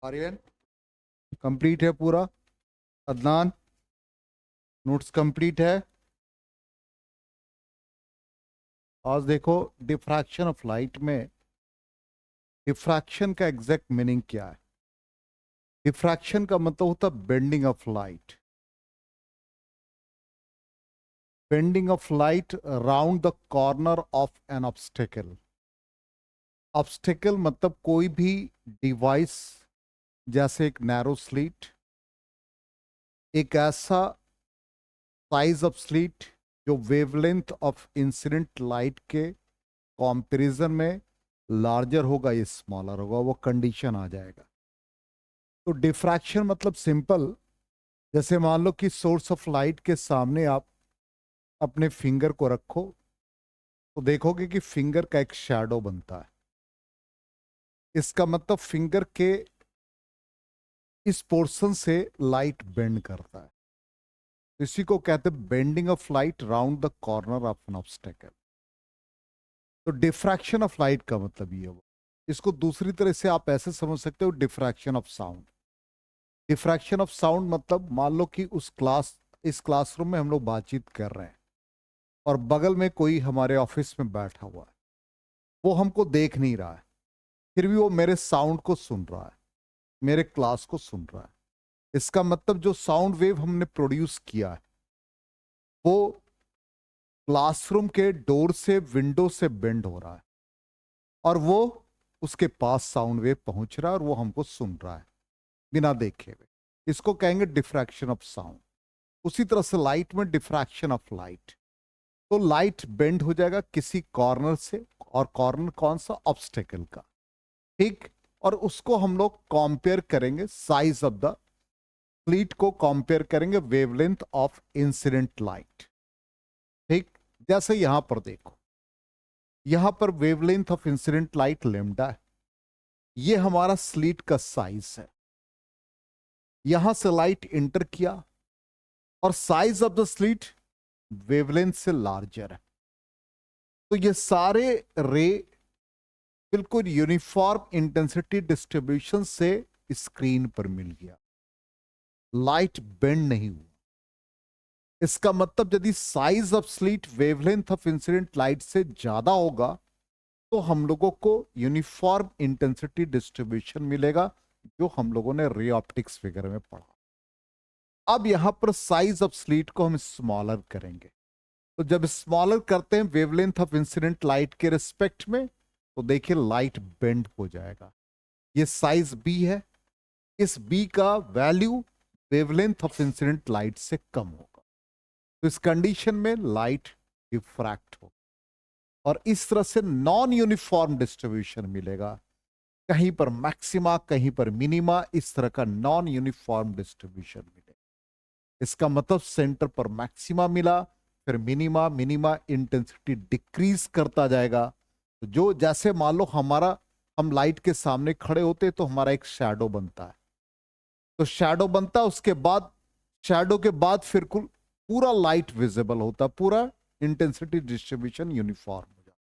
Aryan complete है पूरा। Adnan notes complete है। आज देखो डिफ्रैक्शन ऑफ लाइट में डिफ्रैक्शन का एग्जैक्ट मीनिंग क्या है। डिफ्रैक्शन का मतलब होता है bending of light. Bending of light around the corner of N obstacle. Obstacle मतलब कोई भी डिवाइस, जैसे एक नैरो स्लीट, एक ऐसा साइज ऑफ स्लीट जो वेवलेंथ ऑफ इंसिडेंट लाइट के कंपैरिजन में लार्जर होगा या स्मॉलर होगा, वो कंडीशन आ जाएगा। तो डिफ्रैक्शन मतलब सिंपल, जैसे मान लो कि सोर्स ऑफ लाइट के सामने आप अपने फिंगर को रखो तो देखोगे कि फिंगर का एक शैडो बनता है। इसका मतलब फिंगर के इस पोर्शन से लाइट बेंड करता है। इसी को कहते हैं bending of light round the corner of N obstacle. तो डिफ्रैक्शन ऑफ लाइट का मतलब ये हो। इसको दूसरी तरह से आप ऐसे समझ सकते हो, diffraction of sound. Diffraction of sound मतलब मान लो कि इस क्लासरूम में हम लोग बातचीत कर रहे हैं और बगल में कोई हमारे ऑफिस में बैठा हुआ है, वो हमको देख नहीं रहा है, फिर भी वो मेरे साउंड को सुन रहा है, मेरे क्लास को सुन रहा है। इसका मतलब जो साउंड वेव हमने प्रोड्यूस किया है वो क्लासरूम के डोर से, विंडो से बेंड हो रहा है और वो उसके पास साउंड वेव पहुंच रहा है और वो हमको सुन रहा है बिना देखे हुए। इसको कहेंगे डिफ्रैक्शन ऑफ साउंड। उसी तरह से लाइट में डिफ्रैक्शन ऑफ लाइट, तो लाइट बेंड हो जाएगा किसी कॉर्नर से, और कॉर्नर कौन सा? ऑब्स्टेकल का। ठीक। और उसको हम लोग कंपेयर करेंगे, साइज ऑफ द स्लीट को कंपेयर करेंगे वेवलेंथ ऑफ इंसिडेंट लाइट। ठीक। जैसे यहां पर देखो, यहां पर wavelength of incident light lambda है। ये हमारा स्लीट का साइज है। यहां से लाइट इंटर किया और size of the slit wavelength से लार्जर है, तो ये सारे रे बिल्कुल यूनिफॉर्म इंटेंसिटी डिस्ट्रीब्यूशन से स्क्रीन पर मिल गया, लाइट बेंड नहीं हुआ। इसका मतलब यदि size of slit wavelength of incident light से ज्यादा होगा तो हम लोगों को यूनिफॉर्म इंटेंसिटी डिस्ट्रीब्यूशन मिलेगा, जो हम लोगों ने रे ऑप्टिक्स फिगर में पढ़ा। अब यहां पर साइज ऑफ स्लीट को हम स्मॉलर करेंगे, तो जब स्मॉलर करते हैं वेवलेंथ ऑफ इंसिडेंट लाइट के रिस्पेक्ट में, तो देखिए लाइट बेंड हो जाएगा। ये साइज बी है, इस बी का value wavelength of incident light से कम होगा, तो इस कंडीशन में लाइट डिफ्रैक्ट होगा और इस तरह से नॉन यूनिफॉर्म डिस्ट्रीब्यूशन मिलेगा। कहीं पर मैक्सिमा, कहीं पर मिनिमा, इस तरह का नॉन यूनिफॉर्म डिस्ट्रीब्यूशन मिलेगा। इसका मतलब सेंटर पर मैक्सिमा मिला, फिर मिनिमा, मिनिमा इंटेंसिटी डिक्रीज करता जाएगा। तो जो जैसे मान लो हम लाइट के सामने खड़े होते तो हमारा एक शैडो बनता है, तो शैडो बनता है, उसके बाद शैडो के बाद फिर पूरा लाइट विजिबल होता, पूरा इंटेंसिटी डिस्ट्रीब्यूशन यूनिफॉर्म हो जाता।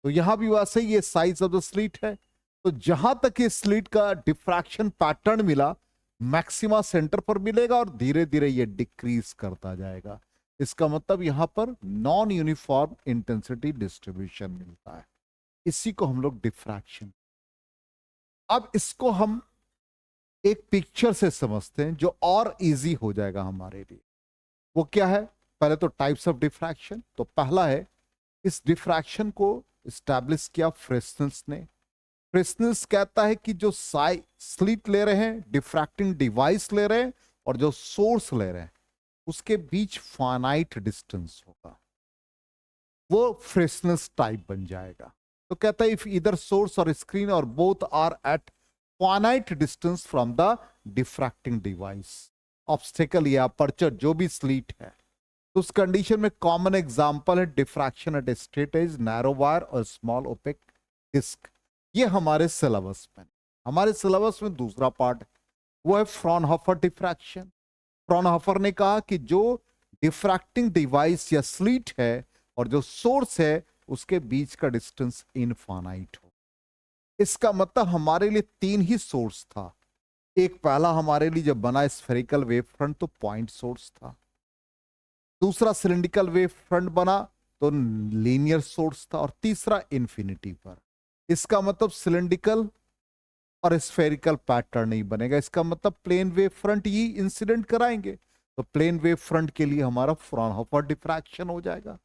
तो यहां भी वैसे ही ये साइज ऑफ द स्लीट है, तो जहां तक ये स्लीट का डिफ्रैक्शन पैटर्न मिला, मैक्सिमा सेंटर पर मिलेगा और धीरे धीरे ये डिक्रीज करता जाएगा। इसका मतलब यहां पर नॉन यूनिफॉर्म इंटेंसिटी डिस्ट्रीब्यूशन मिलता है, इसी को हम लोग डिफ्रैक्शन। अब इसको हम एक पिक्चर से समझते हैं जो और इजी हो जाएगा हमारे लिए। वो क्या है? पहले तो टाइप्स ऑफ डिफ्रैक्शन। तो पहला है, इस डिफ्रैक्शन को स्टैब्लिश किया फ्रेस्नेल्स ने। फ्रेस्नेल्स कहता है कि जो स्लिट ले रहे हैं, डिफ्रैक्टिंग डिवाइस ले रहे हैं और जो सोर्स ले रहे हैं, उसके बीच फाइनाइट डिस्टेंस होगा, वो फ्रेस्नेल्स टाइप बन जाएगा। तो कहता है इफ इधर सोर्स और स्क्रीन और both are at finite distance from the diffracting device, obstacle या अपर्चर जो भी स्लीट है, तो उस कंडीशन में कॉमन एग्जांपल है diffraction at straight edge, narrow wire और स्मॉल ओपेक डिस्क। ये हमारे सिलेबस में, हमारे सिलेबस में दूसरा पार्ट है, वो है फ्रॉनहोफर डिफ्रैक्शन। फ्रॉनहोफर ने कहा कि जो डिफ्रैक्टिंग डिवाइस या स्लीट है और जो सोर्स है उसके बीच का डिस्टेंस इनफाइनाइट हो। इसका मतलब हमारे लिए तीन ही सोर्स था, एक पहला हमारे लिए जब बना स्फेरिकल वेव फ्रंट तो पॉइंट सोर्स था, दूसरा सिलिंड्रिकल वेव फ्रंट बना तो लीनियर सोर्स था, और तीसरा इन्फिनिटी पर। इसका मतलब सिलिंड्रिकल और स्फेरिकल पैटर्न नहीं बनेगा, इसका मतलब प्लेन वेव फ्रंट ही इंसिडेंट कराएंगे, तो प्लेन वेव फ्रंट के लिए हमारा फ्रॉनहोफर डिफ्रैक्शन हो जाएगा।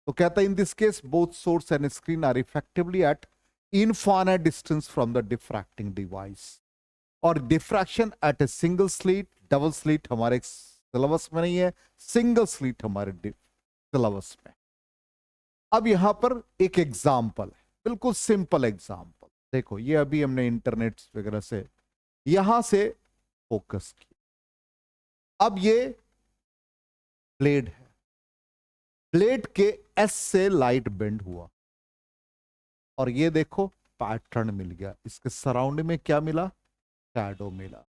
तो कहता है in this case both source and screen are effectively at infinite distance from the diffracting device. और diffraction at a single slit, double slit हमारे सिलेबस में नहीं है, सिंगल स्लीट हमारे सिलेबस में। अब यहां पर एक एग्जाम्पल है, बिल्कुल सिंपल एग्जाम्पल। देखो ये अभी हमने इंटरनेट वगैरह से यहां से फोकस किया। अब ये ब्लेड है, ब्लेड के एस से लाइट बेंड हुआ, और ये देखो पैटर्न मिल गया, इसके सराउंडिंग में क्या मिला, शैडो मिला।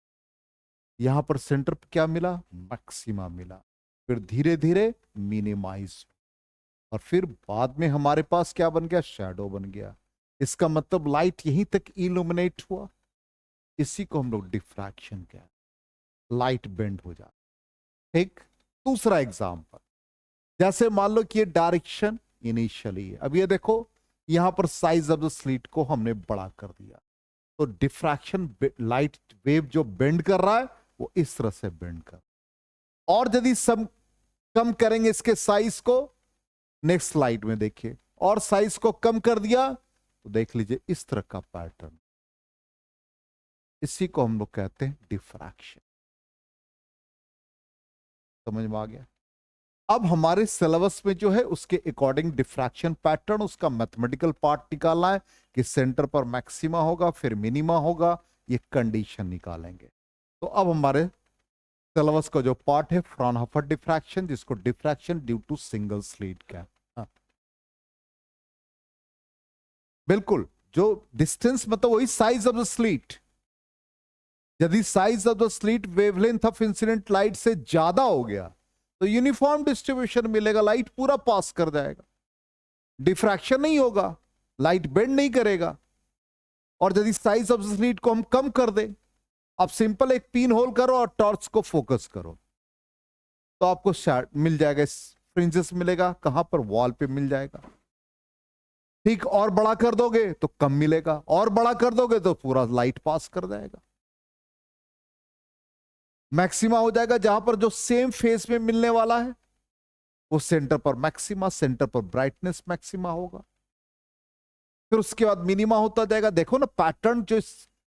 यहां पर सेंटर पे क्या मिला, मैक्सिमा मिला, फिर धीरे धीरे मिनिमाइज, और फिर बाद में हमारे पास क्या बन गया, शैडो बन गया। इसका मतलब लाइट यहीं तक इल्यूमिनेट हुआ, इसी को हम लोग डिफ्रैक्शन कहते हैं, लाइट बेंड हो जाता। ठीक, दूसरा एग्जांपल, जैसे मान लो कि ये डायरेक्शन इनिशियली है, अब ये देखो यहां पर साइज ऑफ द स्लिट को हमने बड़ा कर दिया, तो डिफ्रैक्शन लाइट वेव जो बेंड कर रहा है वो इस तरह से बेंड कर, और यदि सब कम करेंगे इसके साइज को, नेक्स्ट स्लाइड में देखिए, और साइज को कम कर दिया तो देख लीजिए इस तरह का पैटर्न, इसी को हम लोग कहते हैं डिफ्रैक्शन। समझ में आ गया। अब हमारे सिलेबस में जो है उसके अकॉर्डिंग डिफ्रैक्शन पैटर्न, उसका मैथमेटिकल पार्ट निकालना है कि सेंटर पर मैक्सिमा होगा फिर मिनिमा होगा, ये कंडीशन निकालेंगे। तो अब हमारे सिलेबस का जो पार्ट है फ्रॉनहोफर डिफ्रैक्शन, जिसको diffraction due to single slit का, बिल्कुल जो डिस्टेंस मतलब वही साइज ऑफ द स्लिट, यदि size of the slit wavelength of incident light से ज्यादा हो गया तो यूनिफॉर्म डिस्ट्रीब्यूशन मिलेगा, लाइट पूरा पास कर जाएगा, डिफ्रैक्शन नहीं होगा, लाइट बेंड नहीं करेगा। और यदि साइज ऑफ द स्लिट को हम कम कर दें, आप सिंपल एक पिन होल करो और टॉर्च को फोकस करो तो आपको मिल जाएगा, फ्रिंजेस मिलेगा, कहां पर, वॉल पे मिल जाएगा। ठीक, और बड़ा कर दोगे तो कम मिलेगा, और बड़ा कर दोगे तो पूरा लाइट पास कर जाएगा। मैक्सिमा हो जाएगा जहां पर जो सेम फेस में मिलने वाला है वो सेंटर पर मैक्सिमा, सेंटर पर ब्राइटनेस मैक्सिमा होगा। फिर उसके बाद मिनिमा होता जाएगा। देखो ना पैटर्न, जो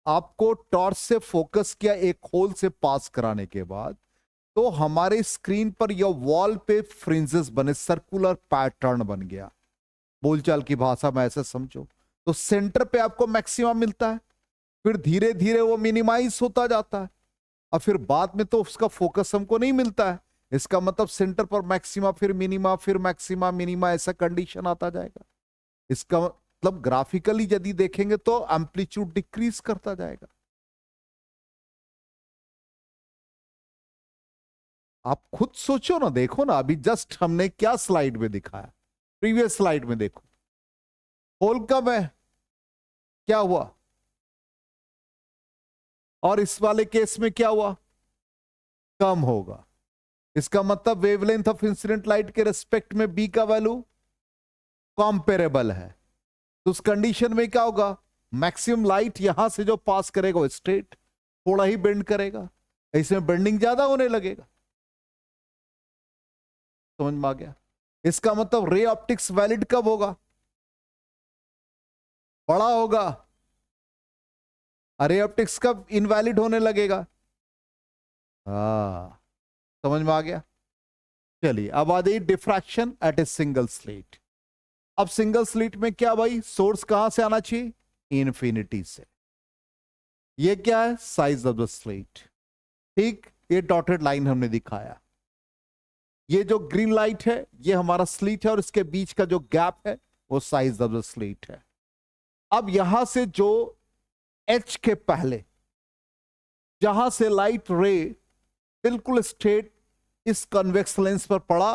आपको टॉर्च से फोकस किया एक होल से पास कराने के बाद, तो हमारे स्क्रीन पर या वॉल पे फ्रिंजेस बने, सर्कुलर पैटर्न बन गया, बोलचाल की भाषा में ऐसे समझो। तो सेंटर पे आपको मैक्सिमा मिलता है, फिर धीरे धीरे वो मिनिमाइज होता जाता है, और फिर बाद में तो उसका फोकस हमको नहीं मिलता है। इसका मतलब सेंटर पर मैक्सिमा, फिर मिनिमा, फिर मैक्सिमा, मिनिमा, ऐसा कंडीशन आता जाएगा। इसका मतलब ग्राफिकली यदि देखेंगे तो एम्पलीट्यूड डिक्रीज करता जाएगा। आप खुद सोचो ना, देखो ना, अभी जस्ट हमने क्या स्लाइड में दिखाया, प्रीवियस स्लाइड में देखो, होल कम है, क्या हुआ, और इस वाले केस में क्या हुआ, कम होगा। इसका मतलब वेवलेंथ ऑफ इंसिडेंट लाइट के रेस्पेक्ट में बी का वैल्यू कॉम्पेरेबल है, तो उस कंडीशन में क्या होगा, मैक्सिमम लाइट यहां से जो पास करेगा वो स्ट्रेट, थोड़ा ही बेंड करेगा, इसमें बेंडिंग ज्यादा होने लगेगा। समझ में आ गया। इसका मतलब रे ऑप्टिक्स वैलिड कब होगा, बड़ा होगा, रे ऑप्टिक्स कब इनवैलिड होने लगेगा। हाँ, समझ में आ गया। चलिए अब आ जाइए diffraction at a single slit. अब सिंगल स्लिट में क्या भाई, सोर्स कहां से आना चाहिए, इन्फिनिटी से। ये क्या है, साइज ऑफ द स्लिट। ठीक, ये डॉटेड लाइन हमने दिखाया, ये जो ग्रीन लाइट है ये हमारा स्लिट है, और इसके बीच का जो गैप है वो साइज ऑफ द स्लिट है। अब यहां से जो एच के पहले जहां से लाइट रे बिल्कुल स्ट्रेट इस कन्वेक्स लेंस पर पड़ा,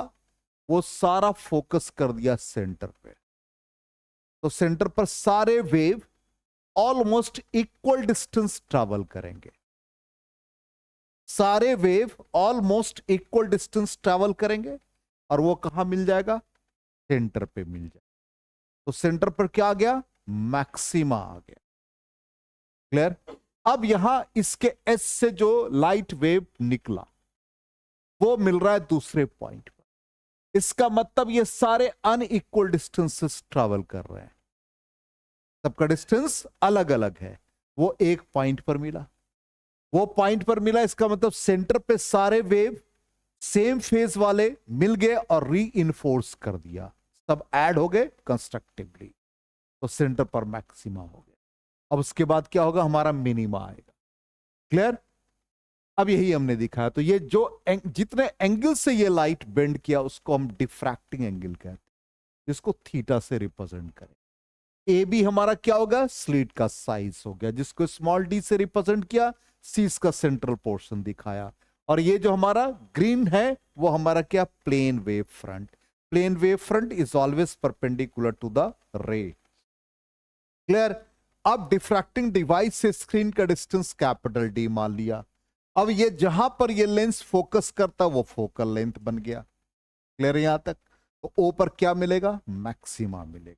वो सारा फोकस कर दिया सेंटर पे। तो सेंटर पर सारे wave almost equal distance travel करेंगे। सारे wave almost equal distance travel करेंगे और वो कहां मिल जाएगा, सेंटर पे मिल जाएगा। तो सेंटर पर क्या आ गया, मैक्सिमा आ गया। क्लियर। अब यहां इसके एस से जो लाइट वेव निकला वो मिल रहा है दूसरे पॉइंट पर। इसका मतलब ये सारे अनइक्वल डिस्टेंसेस ट्रेवल कर रहे हैं, सबका डिस्टेंस अलग अलग है। वो एक पॉइंट पर मिला, वो पॉइंट पर मिला, इसका मतलब सेंटर पे सारे वेव सेम फेज वाले मिल गए और री इन्फोर्स कर दिया, सब ऐड हो गए कंस्ट्रक्टिवली, तो सेंटर पर मैक्सिमा हो गया। अब उसके बाद क्या होगा, हमारा मिनिमा आएगा। क्लियर। अब यही हमने दिखाया। तो ये जो जितने एंगल से ये लाइट बेंड किया उसको हम डिफ्रैक्टिंग एंगल कहते हैं, जिसको थीटा से रिप्रेजेंट करें। ए बी हमारा क्या होगा, स्लिट का साइज हो गया, जिसको स्मॉल डी से रिप्रेजेंट किया, सी इसका सेंट्रल पोर्शन दिखाया। और ये जो हमारा ग्रीन है वो हमारा क्या, plane wave front. Plane wave front is always perpendicular to the ray. Clear. अब डिफ्रैक्टिंग डिवाइस से स्क्रीन का डिस्टेंस कैपिटल डी मान लिया। अब ये जहां पर ये लेंस फोकस करता वो फोकल लेंथ बन गया। क्लियर यहां तक। तो ओ पर क्या मिलेगा, मैक्सिमा मिलेगा।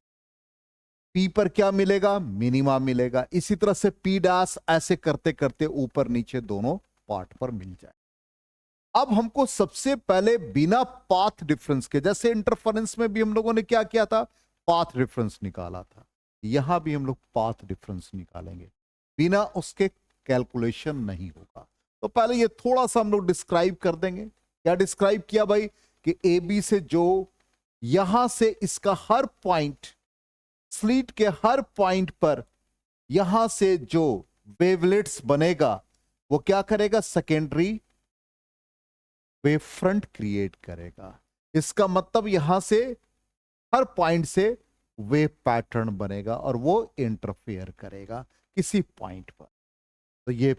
पी पर क्या मिलेगा, मिनिमा मिलेगा। इसी तरह से पी डैश ऐसे करते करते ऊपर नीचे दोनों पार्ट पर मिल जाए। अब हमको सबसे पहले बिना पाथ डिफरेंस के, जैसे इंटरफेरेंस में भी हम लोगों ने क्या किया था, पाथ डिफरेंस निकाला था, यहां भी हम लोग पाथ डिफरेंस निकालेंगे। बिना उसके कैलकुलेशन नहीं होगा। तो पहले ये थोड़ा सा हम लोग डिस्क्राइब कर देंगे। क्या डिस्क्राइब किया भाई, कि ए बी से जो यहां से इसका हर पॉइंट, स्लीट के हर पॉइंट पर यहां से जो वेवलेट्स बनेगा वो क्या करेगा, सेकेंडरी वेव फ्रंट क्रिएट करेगा। इसका मतलब यहां से हर पॉइंट से वेव पैटर्न बनेगा और वो इंटरफेयर करेगा किसी पॉइंट पर। तो ये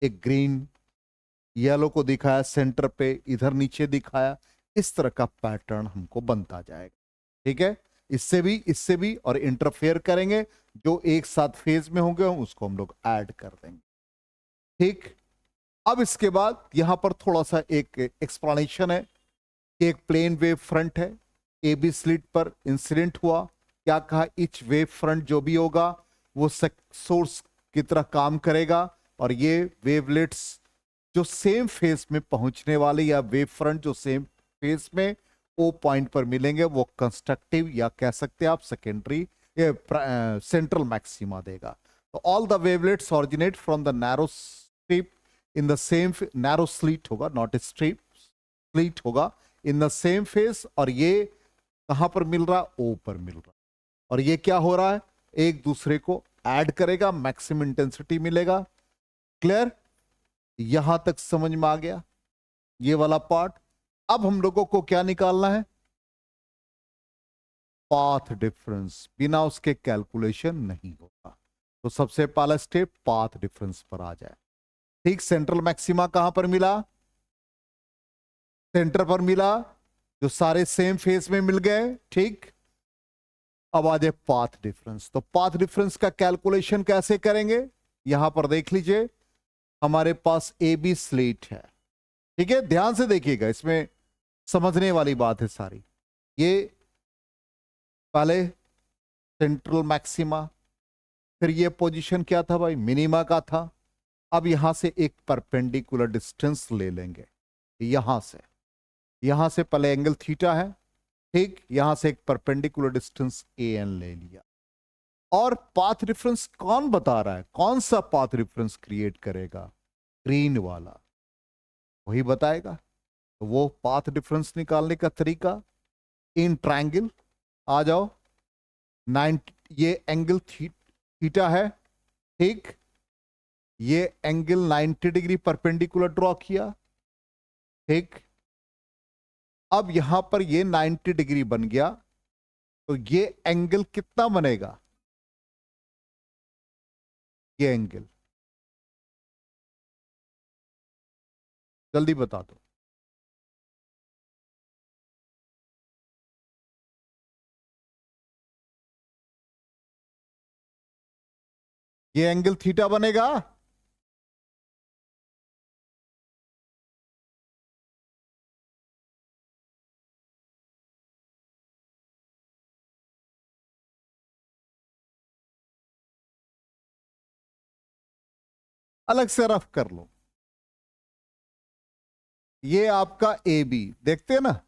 एक ग्रीन येलो को दिखाया सेंटर पे, इधर नीचे दिखाया, इस तरह का पैटर्न हमको बनता जाएगा। ठीक है। इससे भी और इंटरफेयर करेंगे, जो एक साथ फेज में होंगे उसको हम लोग ऐड कर देंगे। ठीक। अब इसके बाद यहां पर थोड़ा सा एक एक्सप्लेनेशन है कि एक प्लेन वेव फ्रंट है, ए बी स्लिट पर इंसिडेंट हुआ। क्या कहा, इच वेव फ्रंट जो भी होगा वो सोर्स की तरह काम करेगा और ये वेवलेट्स जो सेम फेस में पहुंचने वाले या वेव फ्रंट जो सेम फेस में ओ पॉइंट पर मिलेंगे वो कंस्ट्रक्टिव या कह सकते हैं आप सेकेंडरी सेंट्रल मैक्सिमा देगा। तो all the wavelets originate from the narrow strip in the same, narrow slit होगा नॉट स्ट्रिप, स्लीट होगा इन द सेम फेस। और ये कहां पर मिल रहा, ओ पर मिल रहा। और ये क्या हो रहा है, एक दूसरे को ऐड करेगा, मैक्सिमम इंटेंसिटी मिलेगा। क्लियर। यहां तक समझ में आ गया ये वाला पार्ट। अब हम लोगों को क्या निकालना है, पाथ डिफरेंस। बिना उसके कैलकुलेशन नहीं होगा। तो सबसे पहला स्टेप पाथ डिफरेंस पर आ जाए। ठीक। सेंट्रल मैक्सिमा कहां पर मिला, सेंटर पर मिला, जो सारे सेम फेस में मिल गए। ठीक। अब आ जाए पाथ डिफरेंस। तो पाथ डिफरेंस का कैलकुलेशन कैसे करेंगे, यहां पर देख लीजिए हमारे पास ए बी स्लीट है। ठीक है, ध्यान से देखिएगा, इसमें समझने वाली बात है सारी। ये पहले सेंट्रल मैक्सिमा, फिर ये पोजीशन क्या था भाई, मिनिमा का था। अब यहां से एक परपेंडिकुलर डिस्टेंस ले लेंगे, यहां से पहले एंगल थीटा है। ठीक। यहां से एक परपेंडिकुलर डिस्टेंस ए एन ले लिया। और पाथ डिफरेंस कौन बता रहा है, कौन सा पाथ डिफरेंस क्रिएट करेगा, ग्रीन वाला वही बताएगा। तो वो पाथ डिफरेंस निकालने का तरीका, इन ट्रायंगल आ जाओ। 90, ये एंगल थीटा है। ठीक। ये एंगल 90 डिग्री परपेंडिकुलर ड्रॉ किया। ठीक। अब यहां पर ये 90 डिग्री बन गया, तो ये एंगल कितना बनेगा, ये एंगल जल्दी बता दो। ये एंगल थीटा बनेगा। अलग से रफ कर लो। ये आपका ए बी देखते हैं ना,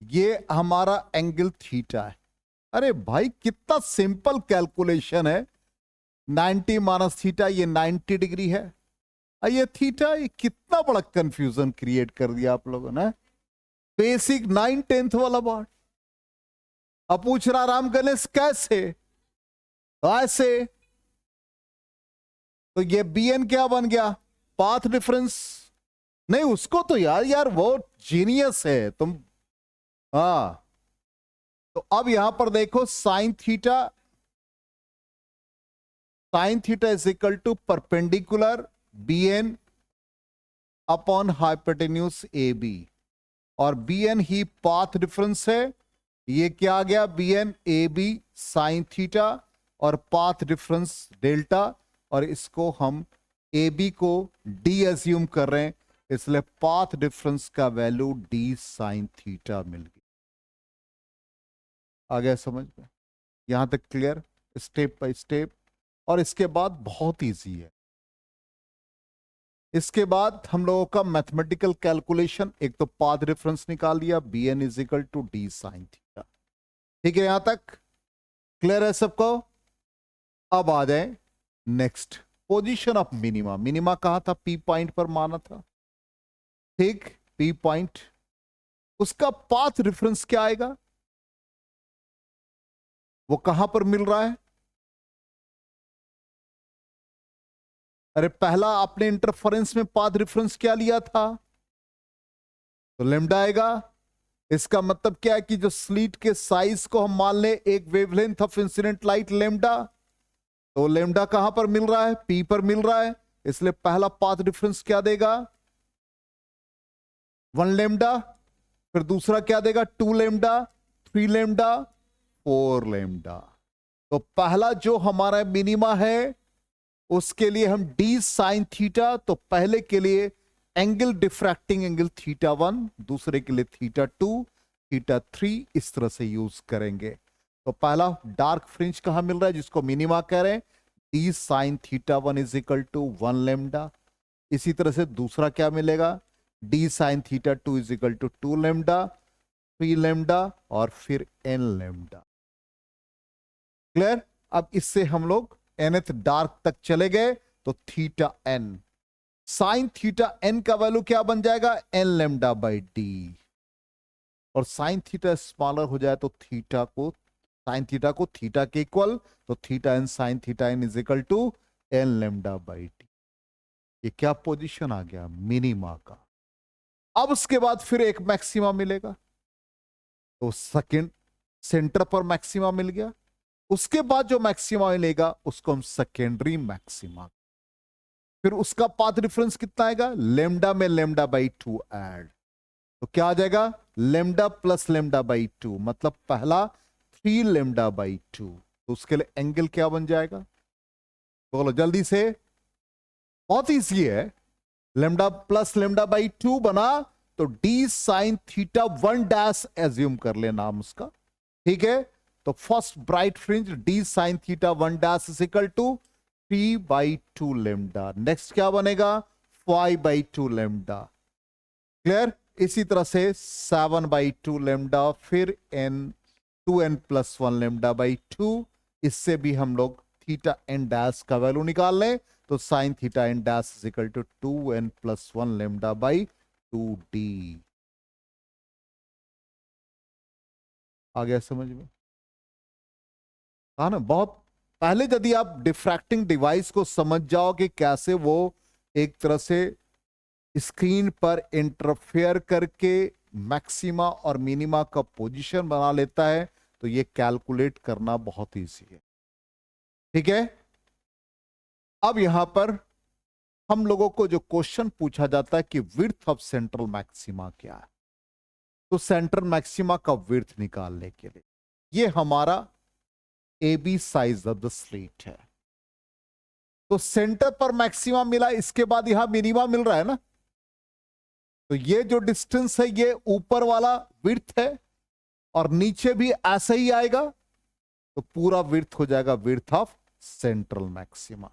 ये हमारा एंगल थीटा है। अरे भाई कितना सिंपल कैलकुलेशन है। 90 माइनस थीटा, ये 90 डिग्री है। ये थीटा, ये कितना बड़ा कंफ्यूजन क्रिएट कर दिया आप लोगों ने। बेसिक 9/10 वाला बात। अब पूछ रहा राम गणेश कैसे, ऐसे। तो ये बी एन क्या बन गया, पाथ डिफरेंस। नहीं उसको तो यार यार वो जीनियस है तुम। हाँ तो अब यहां पर देखो sine theta, sine theta is equal to perpendicular B N upon hypotenuse A B, और बी एन ही पाथ डिफरेंस है। ये क्या आ गया, B N A B sine theta और पाथ डिफरेंस डेल्टा, और इसको हम ए बी को डी एज्यूम कर रहे हैं, इसलिए पाथ डिफरेंस का वैल्यू डी साइन थीटा मिल गया। आ गया समझ में, यहां तक क्लियर, स्टेप बाय स्टेप। और इसके बाद बहुत इजी है। इसके बाद हम लोगों का मैथमेटिकल कैलकुलेशन, एक तो पाथ डिफरेंस निकाल लिया, B N is equal to D sine theta. ठीक है, यहां तक क्लियर है सबको। अब आ जाए next, position of minima. Minima कहा था, पी पॉइंट पर माना था। ठीक, पी पॉइंट, उसका पाथ डिफरेंस क्या आएगा, वो कहां पर मिल रहा है। अरे पहला आपने इंटरफेरेंस में पाथ डिफरेंस क्या लिया था, तो लेमडा आएगा। इसका मतलब क्या है कि जो स्लीट के साइज को हम मान ले एक wavelength of incident light lambda, तो लेमडा कहां पर मिल रहा है, पी पर मिल रहा है, इसलिए पहला पाथ डिफरेंस क्या देगा, 1 लेमडा। फिर दूसरा क्या देगा, 2 लेमडा, 3 लेमडा, 4 लेमडा। तो पहला जो हमारा मिनिमा है उसके लिए हम डी साइन थीटा, तो पहले के लिए एंगल डिफ्रैक्टिंग एंगल θ1, दूसरे के लिए θ2, θ3, इस तरह से यूज करेंगे। तो पहला डार्क फ्रिंज कहां मिल रहा है, जिसको मिनिमा कह रहे हैं, D sine θ1 is equal to 1 lambda. इसी तरह से दूसरा क्या मिलेगा, D sine θ2 is equal to 2 lambda, 3 lambda, और फिर n लेमडा। क्लियर। अब इससे हम लोग nth डार्क तक चले गए, तो θn, साइन θn का वैल्यू क्या बन जाएगा, n लेमडा बाई डी। और साइन थीटा स्मॉलर हो जाए तो थीटा को, साइन थीटा को थीटा के इक्वल, तो theta N sine theta N is equal to n lambda by D. ये क्या पोजीशन आ गया, मिनिमा का। अब उसके बाद फिर एक मैक्सिमा मिलेगा, तो सेकंड सेंटर पर मैक्सिमा मिल गया। उसके बाद जो मैक्सिमा मिलेगा उसको हम सेकेंडरी मैक्सिमा, फिर उसका पाथ डिफरेंस कितना आएगा, लेमडा में लेमडा बाई 2 ऐड, तो क्या आ जाएगा, लेमडा प्लस लेमडा बाई 2, मतलब पहला 3 लेमडा बाई 2। तो उसके लिए एंगल क्या बन जाएगा, बोलो जल्दी से, बहुत ईजी है। लेमडा प्लस लेमडा बाई 2 बना, तो D sine theta 1 dash assume कर ले नाम उसका। ठीक है, तो first bright fringe D sine theta 1 dash is equal to 3/2 lambda. Next क्या बनेगा, 5/2 लेमडा। क्लियर। इसी तरह से 7/2 लेमडा, फिर n 2n+1 लेमडा बाई 2। इससे भी हम लोग थीटा एन डैश का वैल्यू निकाल लें, तो sine theta N dash is equal to 2n+1 lambda by 2d। आ गया समझ में, कहा ना। बहुत पहले यदि आप डिफ्रैक्टिंग डिवाइस को समझ जाओ कि कैसे वो एक तरह से स्क्रीन पर इंटरफेयर करके मैक्सिमा और मिनिमा का पोजीशन बना लेता है, तो ये कैलकुलेट करना बहुत इजी है। ठीक है, अब यहां पर हम लोगों को जो क्वेश्चन पूछा जाता है कि विड्थ ऑफ सेंट्रल मैक्सिमा क्या है, तो सेंट्रल मैक्सिमा का विड्थ निकालने के लिए ये हमारा A B size of the slit है। तो सेंटर पर मैक्सिमा मिला, इसके बाद यहां मिनिमा मिल रहा है ना, तो ये जो डिस्टेंस है ये ऊपर वाला विड्थ है, और नीचे भी ऐसा ही आएगा, तो पूरा विड्थ हो जाएगा विड्थ ऑफ सेंट्रल मैक्सिमा।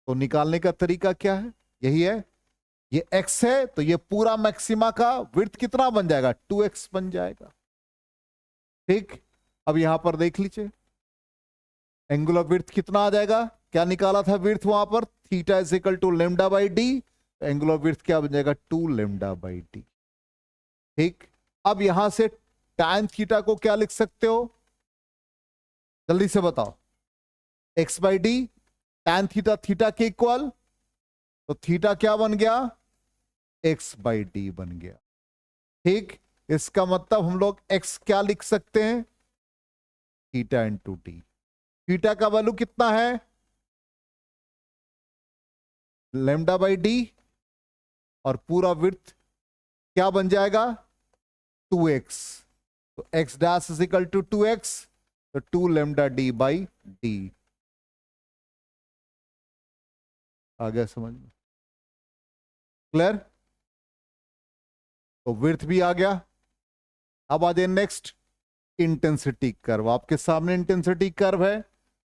तो निकालने का तरीका क्या है, यही है, ये x है तो ये पूरा मैक्सिमा का विड्थ कितना बन जाएगा, 2x बन जाएगा। ठीक, अब यहां पर देख लीजिए एंगुलर विड्थ कितना आ जाएगा, क्या निकाला था विड्थ वहां पर, theta is equal to lambda by D, angular width क्या बन जाएगा, 2 लेमडा बाई डी। ठीक, अब यहां से tan थीटा को क्या लिख सकते हो, जल्दी से बताओ, x by D, tan theta theta के इक्वल, तो थीटा क्या बन गया, x बाई डी बन गया। ठीक, इसका मतलब हम लोग x क्या लिख सकते हैं, थीटा इंटू डी। थीटा का वैल्यू कितना है, लेमडा बाई डी, और पूरा विड्थ क्या बन जाएगा, 2x, तो x dash is equal to 2x, तो 2 लेमडा डी बाई डी। आ गया समझ में, क्लियर, तो विड्थ भी आ गया। अब आ जाए नेक्स्ट, इंटेंसिटी कर्व, आपके सामने इंटेंसिटी कर्व है,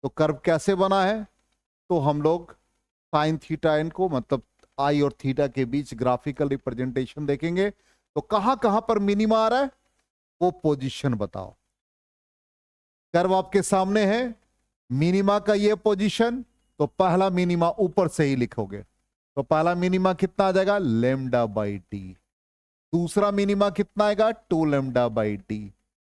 तो कर्व कैसे बना है, तो हम लोग साइन थीटा एन को, मतलब आई और थीटा के बीच ग्राफिकल रिप्रेजेंटेशन देखेंगे, तो कहां कहां पर मिनिमा आ रहा है वो पोजीशन बताओ। कर्व आपके सामने है, मिनिमा का ये पोजीशन, तो पहला मिनिमा ऊपर से ही लिखोगे, तो पहला मिनिमा कितना आ जाएगा, लेमडा बाई डी। दूसरा मिनिमा कितना आएगा, 2 लेमडा बाई डी।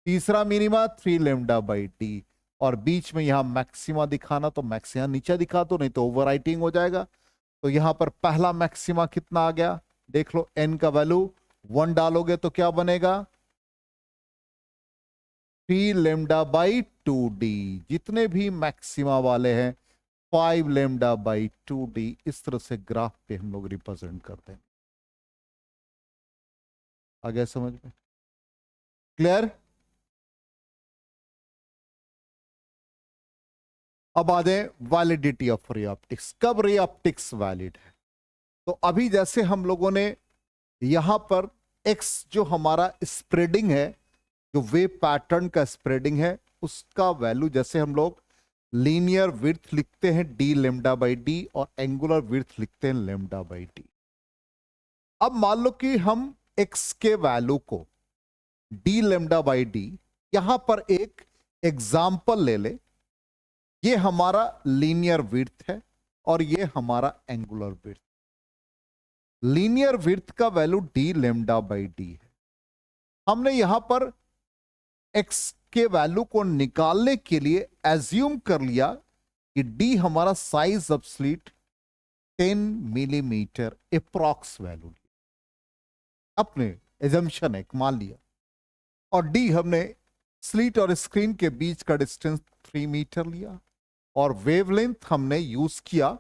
तीसरा मिनिमा 3 लेमडा बाई डी। और बीच में यहां मैक्सिमा दिखाना, तो मैक्सिमा नीचे दिखा दो, नहीं तो ओवरराइटिंग हो जाएगा। तो यहां पर पहला मैक्सिमा कितना आ गया, देख लो, एन का वैल्यू 1 डालोगे तो क्या बनेगा, 3 लेमडा बाई 2d। जितने भी मैक्सिमा वाले हैं 5 लेमडा बाई 2d, इस तरह से ग्राफ पे हम लोग रिप्रेजेंट करते हैं। आ गया समझ में, क्लियर। अब आ जाए वैलिडिटी ऑफ रे ऑप्टिक्स, कब रे ऑप्टिक्स वैलिड है, तो अभी जैसे हम लोगों ने यहां पर x जो हमारा स्प्रेडिंग है, जो वेव पैटर्न का स्प्रेडिंग है, उसका वैल्यू जैसे हम लोग लीनियर विड्थ लिखते हैं d लेमडा बाई डी, और एंगुलर विड्थ लिखते हैं लेमडा बाई डी। अब मान लो कि हम x के वैल्यू को d लेमडा बाई डी, यहां पर एक एग्जाम्पल ले ले, ये हमारा लीनियर विड्थ है और ये हमारा एंगुलर विड्थ। लीनियर विड्थ का value d lambda by D है। हमने यहां पर x के वैल्यू को निकालने के लिए एज्यूम कर लिया कि d हमारा size of slit 10 millimetre approx value, अपने एजम्पशन है, मान लिया, और d हमने स्लिट और स्क्रीन के बीच का डिस्टेंस 3 मीटर लिया, और वेवलेंथ हमने यूज किया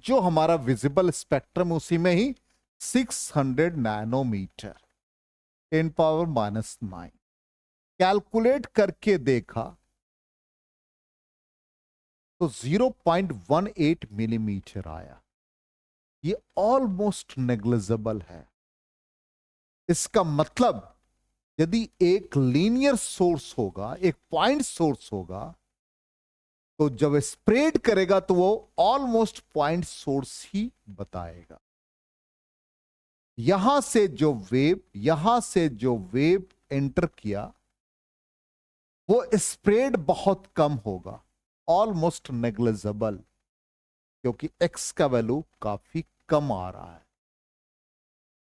जो हमारा विजिबल स्पेक्ट्रम, उसी में ही 600 नैनोमीटर 10 पावर -9। कैलकुलेट करके देखा तो 0.18 मिलीमीटर आया, ये ऑलमोस्ट नेग्लिजिबल है। इसका मतलब यदि एक लीनियर सोर्स होगा, एक पॉइंट सोर्स होगा, तो जब स्प्रेड करेगा तो वो ऑलमोस्ट पॉइंट सोर्स ही बताएगा। यहां से जो वेव एंटर किया वो स्प्रेड बहुत कम होगा, ऑलमोस्ट नेग्लिजिबल, क्योंकि x का वैल्यू काफी कम आ रहा है।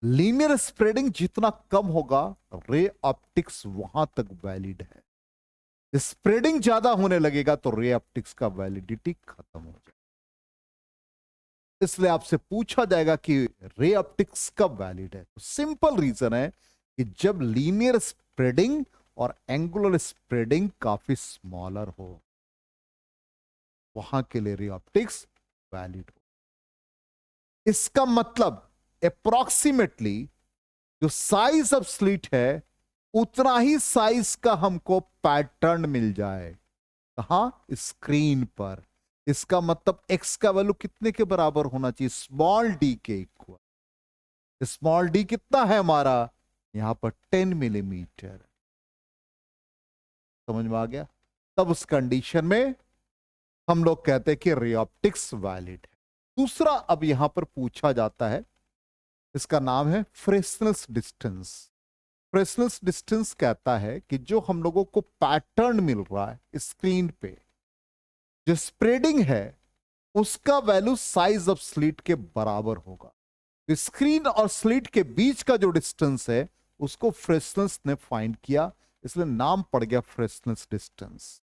लीनियर स्प्रेडिंग जितना कम होगा, रे ऑप्टिक्स वहां तक वैलिड है। स्प्रेडिंग ज्यादा होने लगेगा तो रे ऑप्टिक्स का वैलिडिटी खत्म हो जाएगा। इसलिए आपसे पूछा जाएगा कि रे ऑप्टिक्स कब वैलिड है, तो सिंपल रीजन है कि जब लीनियर स्प्रेडिंग और एंगुलर स्प्रेडिंग काफी स्मॉलर हो, वहां के लिए रे ऑप्टिक्स वैलिड हो। इसका मतलब अप्रोक्सीमेटली जो साइज ऑफ स्लिट है उतना ही साइज का हमको पैटर्न मिल जाए, कहां, स्क्रीन पर। इसका मतलब x का वैल्यू कितने के बराबर होना चाहिए, स्मॉल d के इक्वल। स्मॉल d कितना है हमारा, यहां पर 10 मिलीमीटर। समझ में आ गया। तब उस कंडीशन में हम लोग कहते हैं कि रे ऑप्टिक्स वैलिड है। दूसरा अब यहां पर पूछा जाता है, इसका नाम है फ्रेसनेस डिस्टेंस। फ्रेसनेस डिस्टेंस कहता है कि जो हम लोगों को पैटर्न मिल रहा है स्क्रीन पे, जो स्प्रेडिंग है, उसका वैल्यू साइज ऑफ स्लिट के बराबर होगा। स्क्रीन और स्लिट के बीच का जो डिस्टेंस है उसको फ्रेसनेस ने फाइंड किया, इसलिए नाम पड़ गया फ्रेसनेस डिस्टेंस।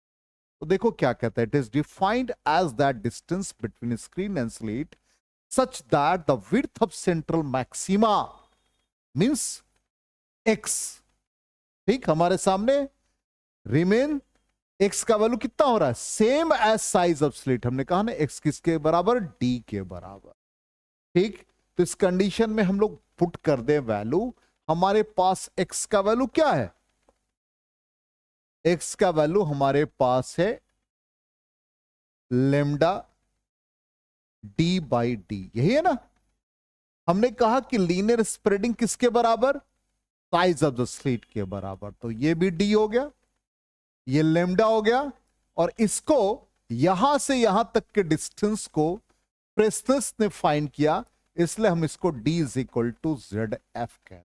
तो देखो क्या कहता है, it is defined as that distance between screen and slit such that the width of central maxima means x। ठीक, हमारे सामने रिमेन x का वैल्यू कितना हो रहा है, same as size of slit. हमने कहा ना x किसके बराबर, d के बराबर। ठीक, तो इस कंडीशन में हम लोग पुट कर दे वैल्यू, हमारे पास x का वैल्यू क्या है, x का वैल्यू हमारे पास है लेमडा डी बाई डी, यही है ना। हमने कहा कि लीनियर स्प्रेडिंग किसके बराबर, साइज ऑफ द स्लिट के बराबर। तो ये भी डी हो गया, ये लेमडा हो गया, और इसको यहां से यहां तक के डिस्टेंस को फ्रेसनेस ने फाइंड किया, इसलिए हम इसको D is equal to Z F कह,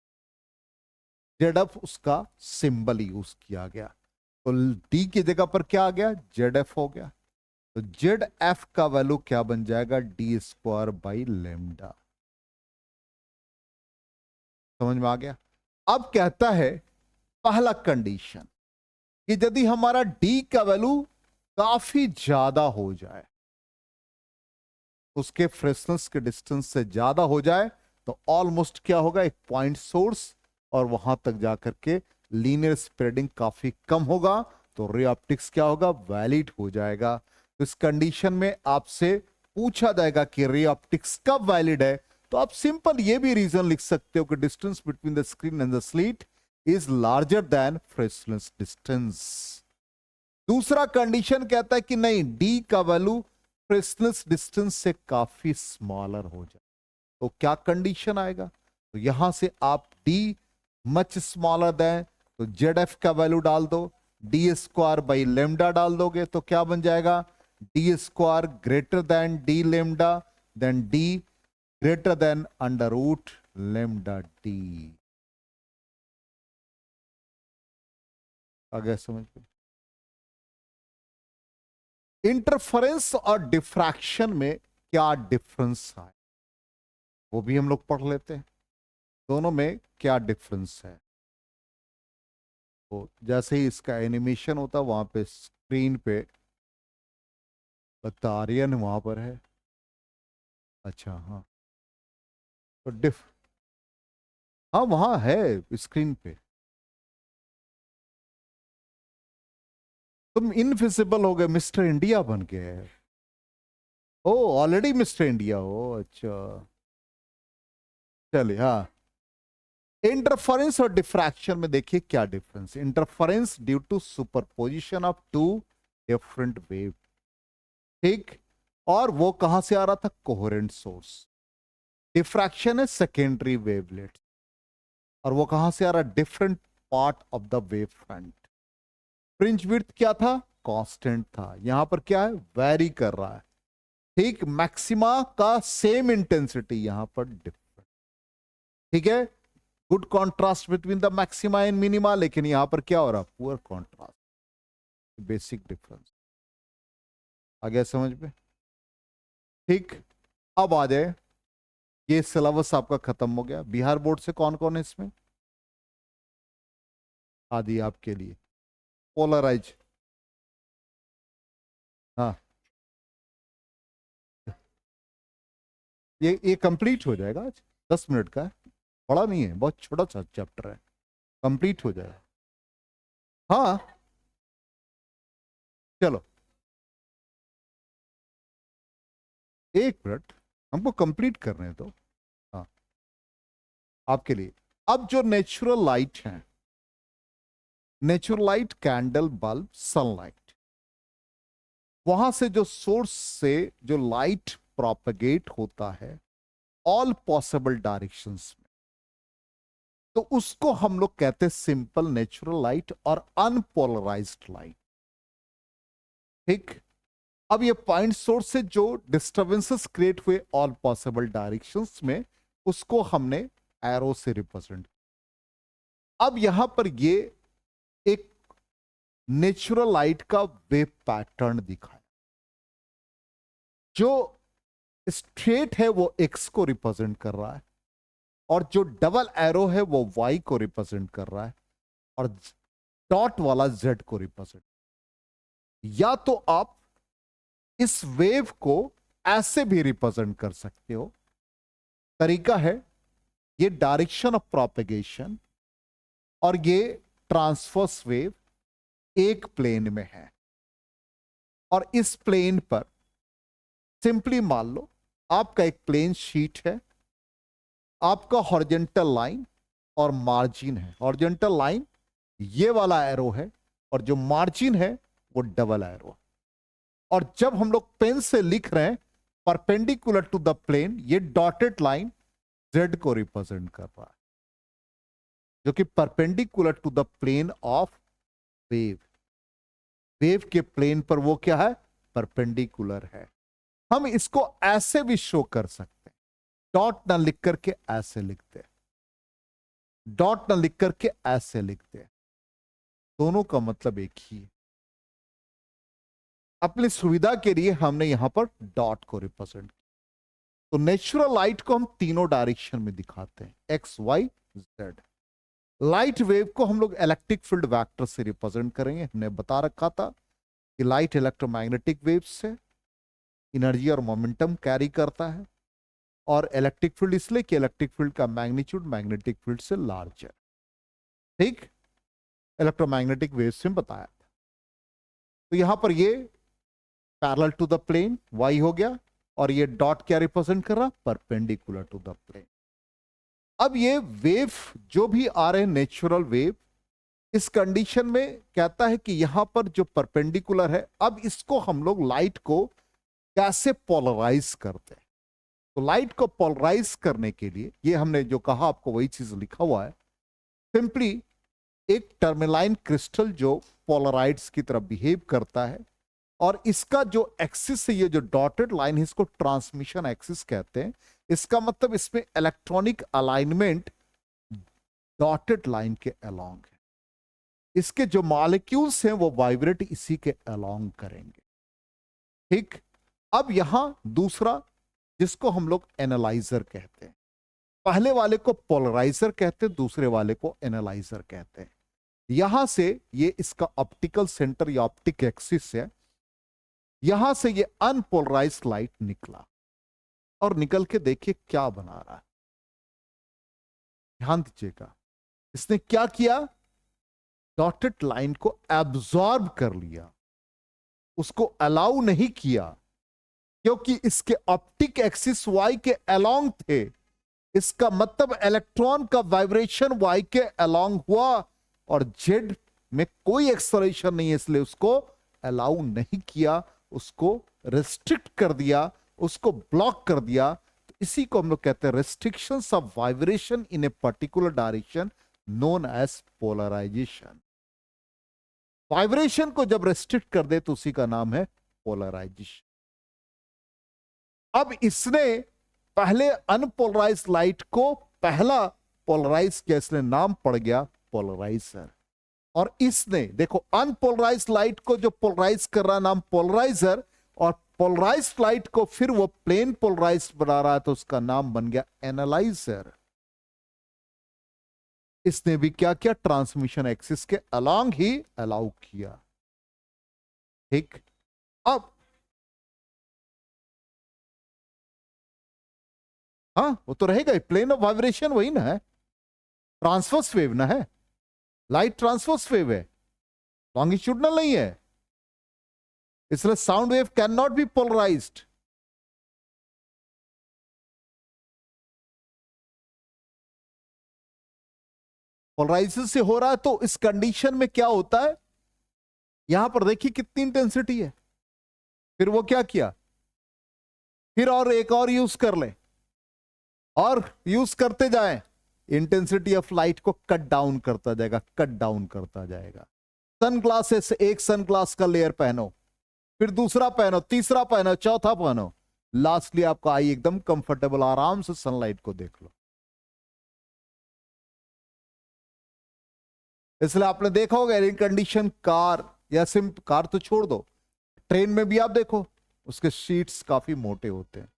जेड एफ उसका सिंबल यूज किया गया। तो डी की जगह पर क्या आ गया, जेड एफ हो गया। तो जेड एफ का वैल्यू क्या बन जाएगा, डी स्क्वायर बाई लेमडा। समझ में आ गया। अब कहता है पहला कंडीशन कि यदि हमारा डी का वैल्यू काफी ज्यादा हो जाए, उसके फ्रेसनेस के डिस्टेंस से ज्यादा हो जाए, तो ऑलमोस्ट क्या होगा, एक पॉइंट सोर्स और वहां तक जाकर के लीनियर स्प्रेडिंग काफी कम होगा, तो रे ऑप्टिक्स क्या होगा, वैलिड हो जाएगा। तो इस कंडीशन में आपसे पूछा जाएगा कि रे ऑप्टिक्स कब वैलिड है, तो आप सिंपल ये भी रीजन लिख सकते हो कि distance between the screen and the slit is larger than freshness distance. दूसरा कंडीशन कहता है कि नहीं, डी का वैल्यू फ्रेसनेस डिस्टेंस से काफी स्मॉलर हो जाए, तो क्या कंडीशन आएगा, तो यहां से आप डी मच स्मॉलर दें, तो जेड एफ का वैल्यू डाल दो, डी स्क्वायर बाई लेमडा डाल दोगे, तो क्या बन जाएगा, D square greater than D lambda, then D greater than under root lambda D. आ गया समझ में। इंटरफेरेंस और डिफ्रैक्शन में क्या डिफरेंस है, वो भी हम लोग पढ़ लेते हैं, दोनों में क्या डिफरेंस है। तो जैसे ही इसका एनिमेशन होता है वहां पे स्क्रीन पे तारियन वहां पर है, अच्छा हाँ, तो हाँ वहां है स्क्रीन पे। तुम इनविजिबल हो गए, मिस्टर इंडिया बन गए। ओ ऑलरेडी मिस्टर इंडिया हो, अच्छा चलिए। हाँ, इंटरफेरेंस और डिफ्रैक्शन में देखिए क्या difference. Interference due to superposition of two different wave, ठीक, और वो कहां से आ रहा था, कोहेरेंट सोर्स। डिफ्रैक्शन है सेकेंडरी वेवलेट, और वो कहां से आ रहा, different part of the wave front. Fringe width क्या था, कांस्टेंट था, यहां पर क्या है, वेरी कर रहा है। ठीक, मैक्सिमा का सेम इंटेंसिटी, यहां पर डिफरेंट। ठीक है, good contrast between the maxima and minima, लेकिन यहां पर क्या हो रहा, पुअर कॉन्ट्रास्ट। बेसिक डिफरेंस आ गया समझ में। ठीक, अब आ जाए, ये सिलेबस आपका खत्म हो गया। बिहार बोर्ड से कौन कौन है इसमें, आदि आपके लिए पोलराइज, हाँ ये कंप्लीट हो जाएगा आज, 10 मिनट का है, बड़ा नहीं है, बहुत छोटा सा चैप्टर है, कंप्लीट हो जाएगा। हाँ चलो 1 मिनट, हमको कंप्लीट करने दो। हाँ, आपके लिए अब जो नेचुरल लाइट है, natural light, candle, bulb, sunlight, वहां से जो सोर्स से जो लाइट प्रोपगेट होता है ऑल पॉसिबल डायरेक्शंस में, तो उसको हम लोग कहते हैं सिंपल नेचुरल लाइट और अनपोलराइज्ड लाइट। ठीक, अब ये पॉइंट सोर्स से जो डिस्टर्बेंसेस क्रिएट हुए ऑल पॉसिबल डायरेक्शंस में, उसको हमने एरो से रिप्रेजेंट। अब यहां पर ये एक नेचुरल लाइट का वेव पैटर्न दिखाया। जो स्ट्रेट है वो एक्स को रिप्रेजेंट कर रहा है, और जो डबल एरो है वो वाई को रिप्रेजेंट कर रहा है, और डॉट वाला जेड को रिप्रेजेंट। या तो आप इस वेव को ऐसे भी रिप्रेजेंट कर सकते हो। तरीका है, ये डायरेक्शन ऑफ प्रोपेगेशन और ये ट्रांसवर्स वेव एक प्लेन में है, और इस प्लेन पर सिंपली मान लो आपका एक प्लेन शीट है, आपका हॉरिजॉन्टल लाइन और मार्जिन है। हॉरिजॉन्टल लाइन ये वाला एरो है, और जो मार्जिन है वो डबल एरो है। और जब हम लोग पेन से लिख रहे हैं परपेंडिकुलर टू द प्लेन, ये डॉटेड लाइन जेड को रिप्रेजेंट कर रहा है, जो कि perpendicular to the plane of wave. Wave के प्लेन पर वो क्या है? परपेंडिकुलर है। हम इसको ऐसे भी शो कर सकते हैं, डॉट ना लिख करके ऐसे लिखते हैं, डॉट ना लिख करके ऐसे लिखते हैं, दोनों का मतलब एक ही है। अपनी सुविधा के लिए हमने यहां पर डॉट को रिप्रेजेंट किया। तो नेचुरल लाइट को हम तीनों डायरेक्शन में दिखाते हैं, X Y Z. Light wave को हम लोग इलेक्ट्रिक फील्ड वेक्टर से रिप्रेजेंट करेंगे। हमने बता रखा था कि लाइट इलेक्ट्रोमैग्नेटिक वेव से एनर्जी और मोमेंटम कैरी करता है, और इलेक्ट्रिक फील्ड इसलिए कि इलेक्ट्रिक फील्ड का मैग्नीट्यूड मैग्नेटिक फील्ड से लार्ज है। ठीक, इलेक्ट्रोमैग्नेटिक वेव से बताया था। तो यहां पर ये parallel to the plane Y हो गया, और ये डॉट क्या रिप्रेजेंट कर रहा? Perpendicular to the plane. अब ये वेव जो भी आ रहे हैं नेचुरल वेव, इस कंडीशन में कहता है कि यहां पर जो परपेंडिकुलर है, अब इसको हम लोग लाइट को कैसे पोलराइज करते हैं। तो लाइट को पोलराइज करने के लिए ये हमने जो कहा आपको वही चीज लिखा हुआ है। सिंपली एक टर्मेलाइन क्रिस्टल जो पोलराइड्स की तरह बिहेव करता है, और इसका जो एक्सिस है, ये जो डॉटेड लाइन है, इसको ट्रांसमिशन एक्सिस कहते हैं। इसका मतलब इसमें इलेक्ट्रॉनिक अलाइनमेंट डॉटेड लाइन के अलोंग है। इसके जो मॉलिक्यूल्स हैं वो वाइब्रेट इसी के अलोंग करेंगे। ठीक, अब यहां दूसरा जिसको हम लोग एनालाइजर कहते हैं, पहले वाले को पोलराइजर कहते हैं, दूसरे वाले को एनालाइजर कहते हैं। यहां से ये इसका ऑप्टिकल सेंटर या ऑप्टिक एक्सिस है, यहां से ये अनपोलराइज्ड लाइट निकला, और निकल के देखिए क्या बना रहा है। ध्यान दीजिएगा, इसने क्या किया? डॉटेड लाइन को एब्जॉर्ब कर लिया, उसको अलाउ नहीं किया, क्योंकि इसके ऑप्टिक एक्सिस वाई के अलोंग थे। इसका मतलब इलेक्ट्रॉन का वाइब्रेशन वाई के अलोंग हुआ, और जेड में कोई एक्सेलरेशन नहीं है, इसलिए उसको अलाउ नहीं किया, उसको रिस्ट्रिक्ट कर दिया, उसको ब्लॉक कर दिया। तो इसी को हम लोग कहते हैं restrictions of vibration in a particular direction, known as polarisation. Vibration को जब रेस्ट्रिक्ट कर दे तो उसी का नाम है पोलराइजेशन। अब इसने पहले अनपोलराइज्ड लाइट को पहला पोलराइज किया, इसलिए नाम पड़ गया पोलराइजर। और इसने देखो अनपोलराइज्ड लाइट को जो पोलराइज कर रहा नाम पोलराइजर, और पोलराइज्ड लाइट को फिर वो प्लेन पोलराइज्ड बना रहा है, तो उसका नाम बन गया एनालाइजर। इसने भी क्या किया? ट्रांसमिशन एक्सिस के अलोंग ही अलाउ किया। ठीक, अब हाँ, वो तो रहेगा, प्लेन ऑफ वाइब्रेशन वही ना है, ट्रांसवर्स वेव ना है, लाइट ट्रांसवर्स वेव है, लॉन्गिट्यूडनल नहीं है, इसलिए sound wave can not be polarised. Polarisation से हो रहा है, तो इस कंडीशन में क्या होता है? यहां पर देखिए कितनी इंटेंसिटी है, फिर वो क्या किया, फिर और एक और यूज कर ले, और यूज करते जाएं, इंटेंसिटी ऑफ लाइट को कट डाउन करता जाएगा, कट डाउन करता जाएगा। सन ग्लासेस, एक सन ग्लास का लेयर पहनो, फिर दूसरा पहनो, तीसरा पहनो, चौथा पहनो, लास्टली आपका आई एकदम कंफर्टेबल, आराम से सनलाइट को देख लो। इसलिए आपने देखा होगा एयर कंडीशन कार या सिम कार तो छोड़ दो, ट्रेन में भी आप देखो उसके सीट्स काफी मोटे होते हैं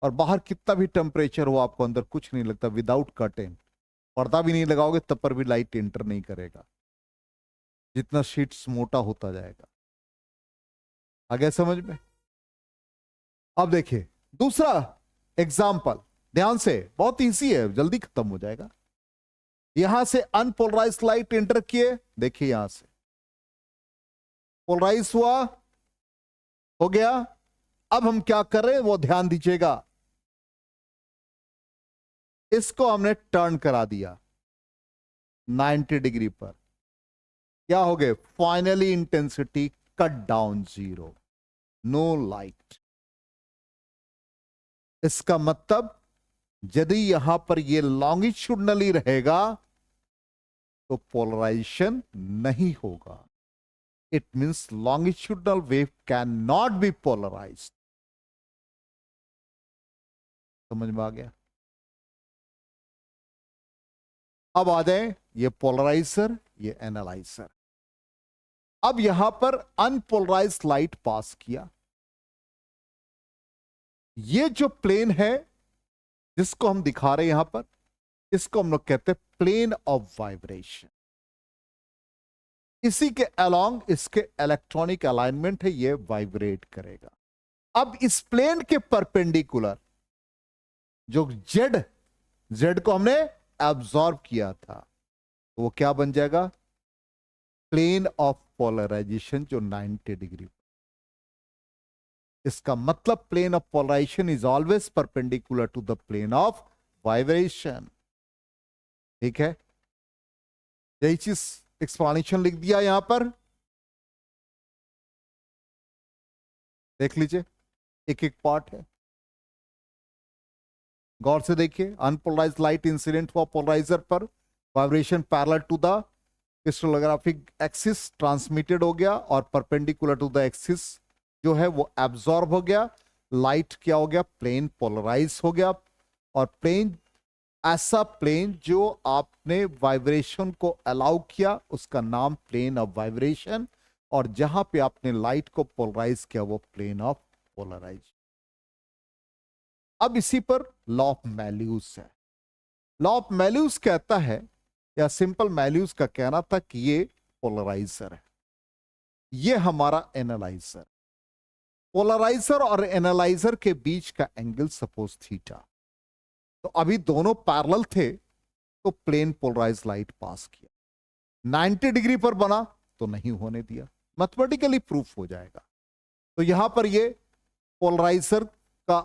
और बाहर कितना भी टेम्परेचर हो आपको अंदर कुछ नहीं लगता, विदाउट कर्टेन, पर्दा भी नहीं लगाओगे तब पर भी लाइट एंटर नहीं करेगा, जितना शीट्स मोटा होता जाएगा। आ गया समझ में? अब देखिए दूसरा एग्जाम्पल, ध्यान से, बहुत इजी है, जल्दी खत्म हो जाएगा। यहां से अनपोलराइज लाइट एंटर किए, देखिए यहां से पोलराइज हुआ, हो गया। अब हम क्या कर रहे हैं वो ध्यान दीजिएगा, इसको हमने टर्न करा दिया 90 डिग्री पर, क्या हो गए, finally intensity cut down 0, no light. इसका मतलब यदि यहां पर ये लॉन्गिट्यूडनली रहेगा तो पोलराइजेशन नहीं होगा। It means longitudinal wave can not be polarised. समझ में आ गया? अब आ जाए ये पोलराइजर, ये एनालाइजर। अब यहां पर अनपोलराइज लाइट पास किया, ये जो प्लेन है जिसको हम दिखा रहे हैं यहां पर, इसको हम लोग कहते हैं प्लेन ऑफ वाइब्रेशन। इसी के अलोंग इसके इलेक्ट्रॉनिक अलाइनमेंट है, ये वाइब्रेट करेगा। अब इस प्लेन के परपेंडिकुलर जो जेड, जेड को हमने एब्जॉर्ब किया था, तो वो क्या बन जाएगा, प्लेन ऑफ पोलराइजेशन जो 90 डिग्री। इसका मतलब plane of polarisation is always perpendicular to the plane of vibration. ठीक है, यही चीज एक्सप्लेनेशन लिख दिया यहां पर, देख लीजिए, एक एक पार्ट है, गौर से देखिए। अनपोलराइज लाइट इंसिडेंट हुआ पोलराइजर पर, vibration parallel to the crystallographic axis transmitted हो गया और परपेंडिकुलर टू द एक्सिस जो है वो एब्जॉर्ब हो गया। लाइट क्या हो गया, प्लेन पोलराइज हो गया। और प्लेन, ऐसा प्लेन जो आपने वाइब्रेशन को अलाउ किया उसका नाम प्लेन ऑफ वाइब्रेशन, और जहां पे आपने लाइट को पोलराइज किया वो प्लेन ऑफ पोलराइज। अब इसी पर लॉ ऑफ मैल्यूस है। लॉ ऑफ मैल्यूस कहता है, या सिंपल मैल्यूस का कहना था कि ये पोलराइजर है, ये हमारा एनालाइजर। पोलराइजर और एनालाइजर के बीच का एंगल सपोज थीटा, तो अभी दोनों पैरेलल थे तो प्लेन पोलराइज लाइट पास किया, 90 डिग्री पर बना तो नहीं होने दिया, मैथमेटिकली प्रूफ हो जाएगा। तो यहां पर ये पोलराइजर का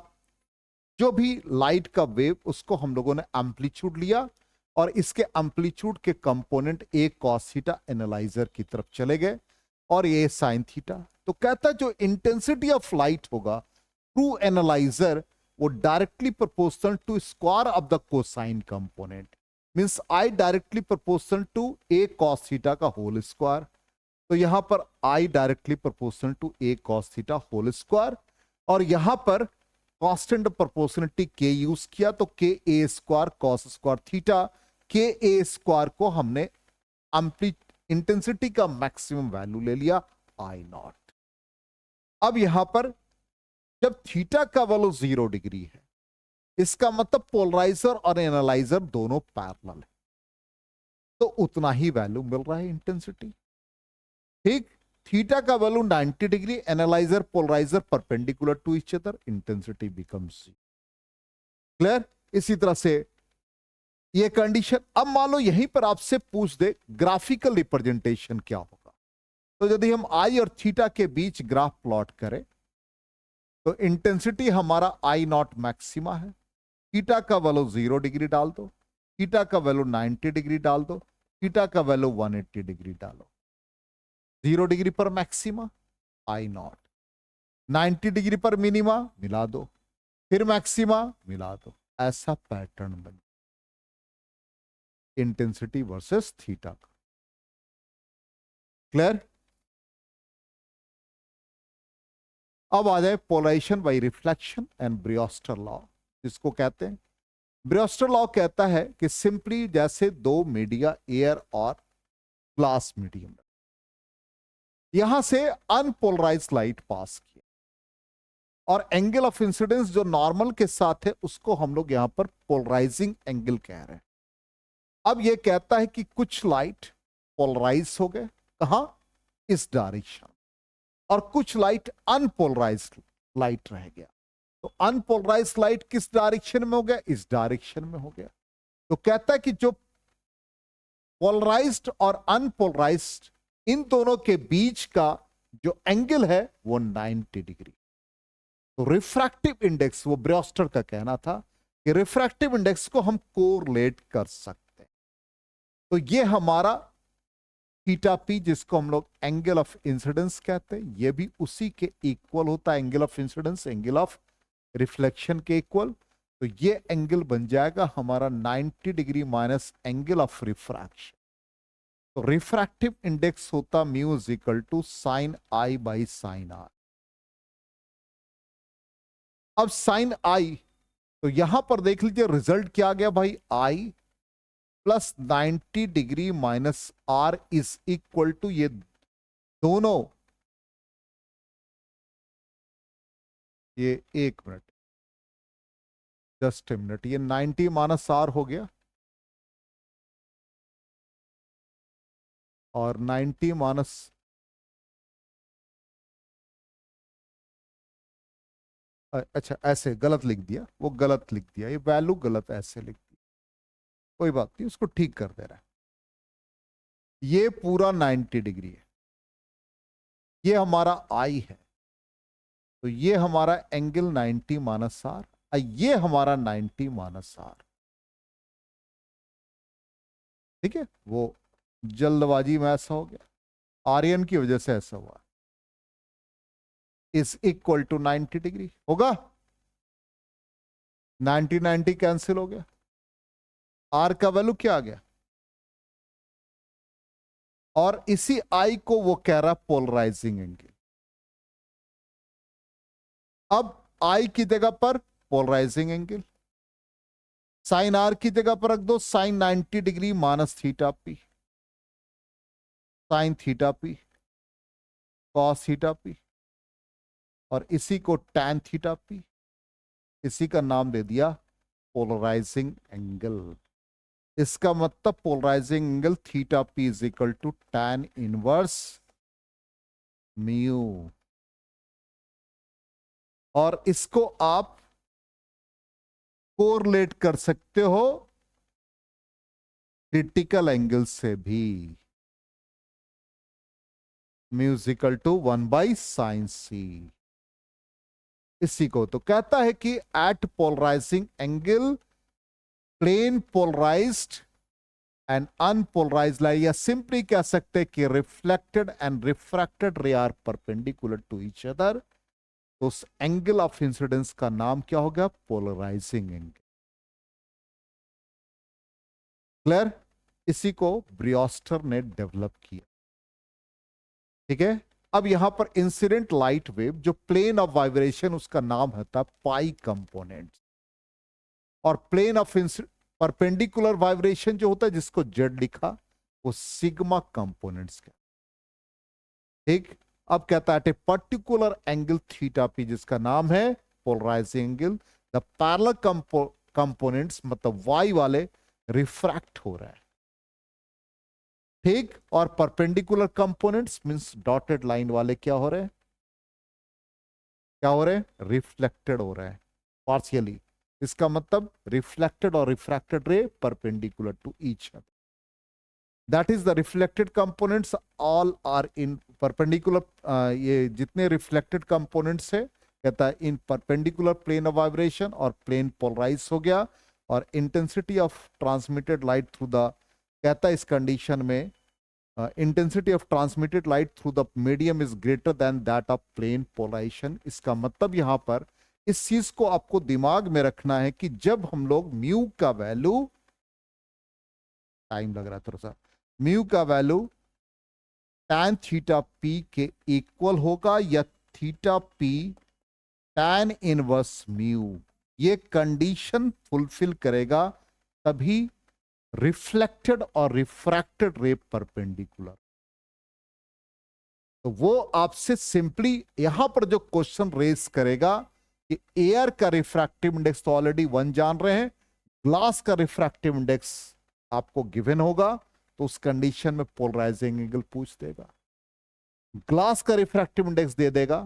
जो भी लाइट का वेव, उसको हम लोगों ने एम्पलीट्यूड लिया और इसके एम्पलीट्यूड के कंपोनेंट ए कॉस थीटा एनालाइजर की तरफ चले गए और ये साइन थीटा। तो कहता है जो इंटेंसिटी ऑफ लाइट होगा थ्रू एनालाइजर वो directly proportional to square of the cosine component, means I directly proportional to A cos theta का होल स्क्वायर। तो यहां पर I directly proportional to A cos theta whole square, और यहां पर constant proportionality के use किया, तो के ए स्क्वायर कॉस स्क्वायर थीटा, के ए स्क्वायर को हमने इंटेंसिटी का मैक्सिमम वैल्यू ले लिया आई नॉट। अब यहां पर जब थीटा का वैल्यू 0 डिग्री है, इसका मतलब पोलराइजर और एनालाइजर दोनों पैरेलल है, तो उतना ही वैल्यू मिल रहा है इंटेंसिटी। ठीक, थीटा का value 90 degree, analyser polariser perpendicular to each other, intensity becomes clear. इसी तरह से ये कंडीशन, अब मान लो यहीं पर आपसे पूछ दे ग्राफिकल रिप्रेजेंटेशन क्या होगा, तो यदि हम आई और थीटा के बीच ग्राफ प्लॉट करें तो इंटेंसिटी हमारा आई नॉट मैक्सिमा है, थीटा का वैल्यू 0 डिग्री डाल दो, थीटा का वैल्यू 90 डिग्री डाल दो, थीटा का वैल्यू 180 डिग्री डालो। 0 डिग्री पर मैक्सिमा आई नॉट, 90 डिग्री पर मिनिमा मिला दो, फिर मैक्सिमा मिला दो, ऐसा पैटर्न बन इंटेंसिटी वर्सेस थीटा का। क्लियर? अब आ जाए polarization by reflection and Brewster law, जिसको कहते हैं ब्रियोस्टर लॉ कहता है कि सिंपली जैसे दो मीडिया एयर और ग्लास मीडियम, यहां से अनपोलराइज्ड लाइट पास किया और एंगल ऑफ इंसिडेंस जो नॉर्मल के साथ है उसको हम लोग यहां पर पोलराइजिंग एंगल कह रहे हैं। अब यह कहता है कि कुछ लाइट पोलराइज हो गए, कहां, इस डायरेक्शन, और कुछ लाइट अनपोलराइज्ड लाइट रह गया। तो अनपोलराइज्ड लाइट किस डायरेक्शन में हो गया, इस डायरेक्शन में हो गया। तो कहता है कि जो पोलराइज्ड और अनपोलराइज्ड इन दोनों के बीच का जो एंगल है वो 90 डिग्री। तो रिफ्रैक्टिव इंडेक्स, वो ब्रियोस्टर का कहना था कि रिफ्रैक्टिव इंडेक्स को हम कोरिलेट कर सकते हैं। तो ये हमारा थीटा पी, जिसको हम लोग एंगल ऑफ इंसिडेंस कहते हैं, ये भी उसी के इक्वल होता है, angle of incidence angle of reflection के इक्वल। तो ये एंगल बन जाएगा हमारा 90 degree minus angle of refraction. तो रिफ्रैक्टिव इंडेक्स होता mu is equal to sine I by sine R. अब साइन आई, तो यहां पर देख लीजिए रिजल्ट क्या आ गया भाई, I plus 90 degree minus R is equal to ये दोनों, ये एक मिनट, जस्ट ए मिनट, ये 90 माइनस आर हो गया और 90 माइनस, अच्छा ऐसे गलत लिख दिया, वो गलत लिख दिया, ये वैल्यू गलत ऐसे लिख दी, कोई बात नहीं, उसको ठीक कर दे रहा है। ये पूरा 90 डिग्री है, ये हमारा आई है, तो ये हमारा एंगल 90 माइनस आर, ये हमारा 90 माइनस आर। ठीक है, वो जल्दबाजी में ऐसा हो गया, आर्यन की वजह से ऐसा हुआ। इज इक्वल टू 90 डिग्री होगा, 90 90 कैंसिल हो गया, आर का वैल्यू क्या आ गया, और इसी आई को वो कह रहा पोलराइजिंग एंगल। अब आई की जगह पर पोलराइजिंग एंगल, साइन आर की जगह पर रख दो sine 90 degree minus theta P, sine theta P cos theta P, और इसी को टैन थीटा पी, इसी का नाम दे दिया पोलराइजिंग एंगल। इसका मतलब polarising angle theta P is equal to tan inverse mu, और इसको आप कोरिलेट कर सकते हो क्रिटिकल एंगल से भी, म्यूजिकल टू 1/sin c। इसी को तो कहता है कि at polarising angle plane polarised and unpolarised light, या सिंपली कह सकते हैं कि reflected and refracted ray are perpendicular to each other. तो उस एंगल ऑफ इंसिडेंस का नाम क्या हो गया, पोलराइजिंग एंगल। क्लियर, इसी को ब्रियोस्टर ने डेवलप किया। ठीक है, अब यहां पर इंसिडेंट लाइट वेव जो प्लेन ऑफ वाइब्रेशन, उसका नाम होता है पाई कंपोनेंट, और प्लेन ऑफ परपेंडिकुलर वाइब्रेशन जो होता है, जिसको जेड लिखा, वो सिग्मा कंपोनेंट्स का। ठीक, अब कहता है at a particular angle theta P, जिसका नाम है polarising angle, the parallel components मतलब वाई वाले रिफ्रैक्ट हो रहा है। ठीक, और perpendicular components means dotted line वाले क्या हो रहे हैं, क्या हो रहे हैं, रिफ्लेक्टेड हो रहे हैं पार्शियली। इसका मतलब रिफ्लेक्टेड और refracted ray perpendicular to each other, that is the reflected components all are in perpendicular. ये जितने रिफ्लेक्टेड कंपोनेंट्स है, कहता है in perpendicular plane of vibration, और प्लेन पोलराइज हो गया, और intensity of transmitted light through the, कहता है इस कंडीशन में intensity of transmitted light through the medium is greater than that of plane polarisation. इसका मतलब यहां पर इस चीज को आपको दिमाग में रखना है कि जब हम लोग म्यू का वैल्यू, टाइम लग रहा है थोड़ा सा, म्यू का वैल्यू टैन थीटा पी के इक्वल होगा या theta P tan inverse mu, ये कंडीशन फुलफिल करेगा तभी रिफ्लेक्टेड और रिफ्रैक्टेड रे परपेंडिकुलर। तो वो आपसे सिंपली यहां पर जो क्वेश्चन रेस करेगा कि एयर का रिफ्रैक्टिव इंडेक्स तो ऑलरेडी 1 जान रहे हैं, ग्लास का रिफ्रैक्टिव इंडेक्स आपको गिवन होगा, तो उस कंडीशन में पोलराइजिंग एंगल पूछ देगा। ग्लास का रिफ्रैक्टिव इंडेक्स दे देगा,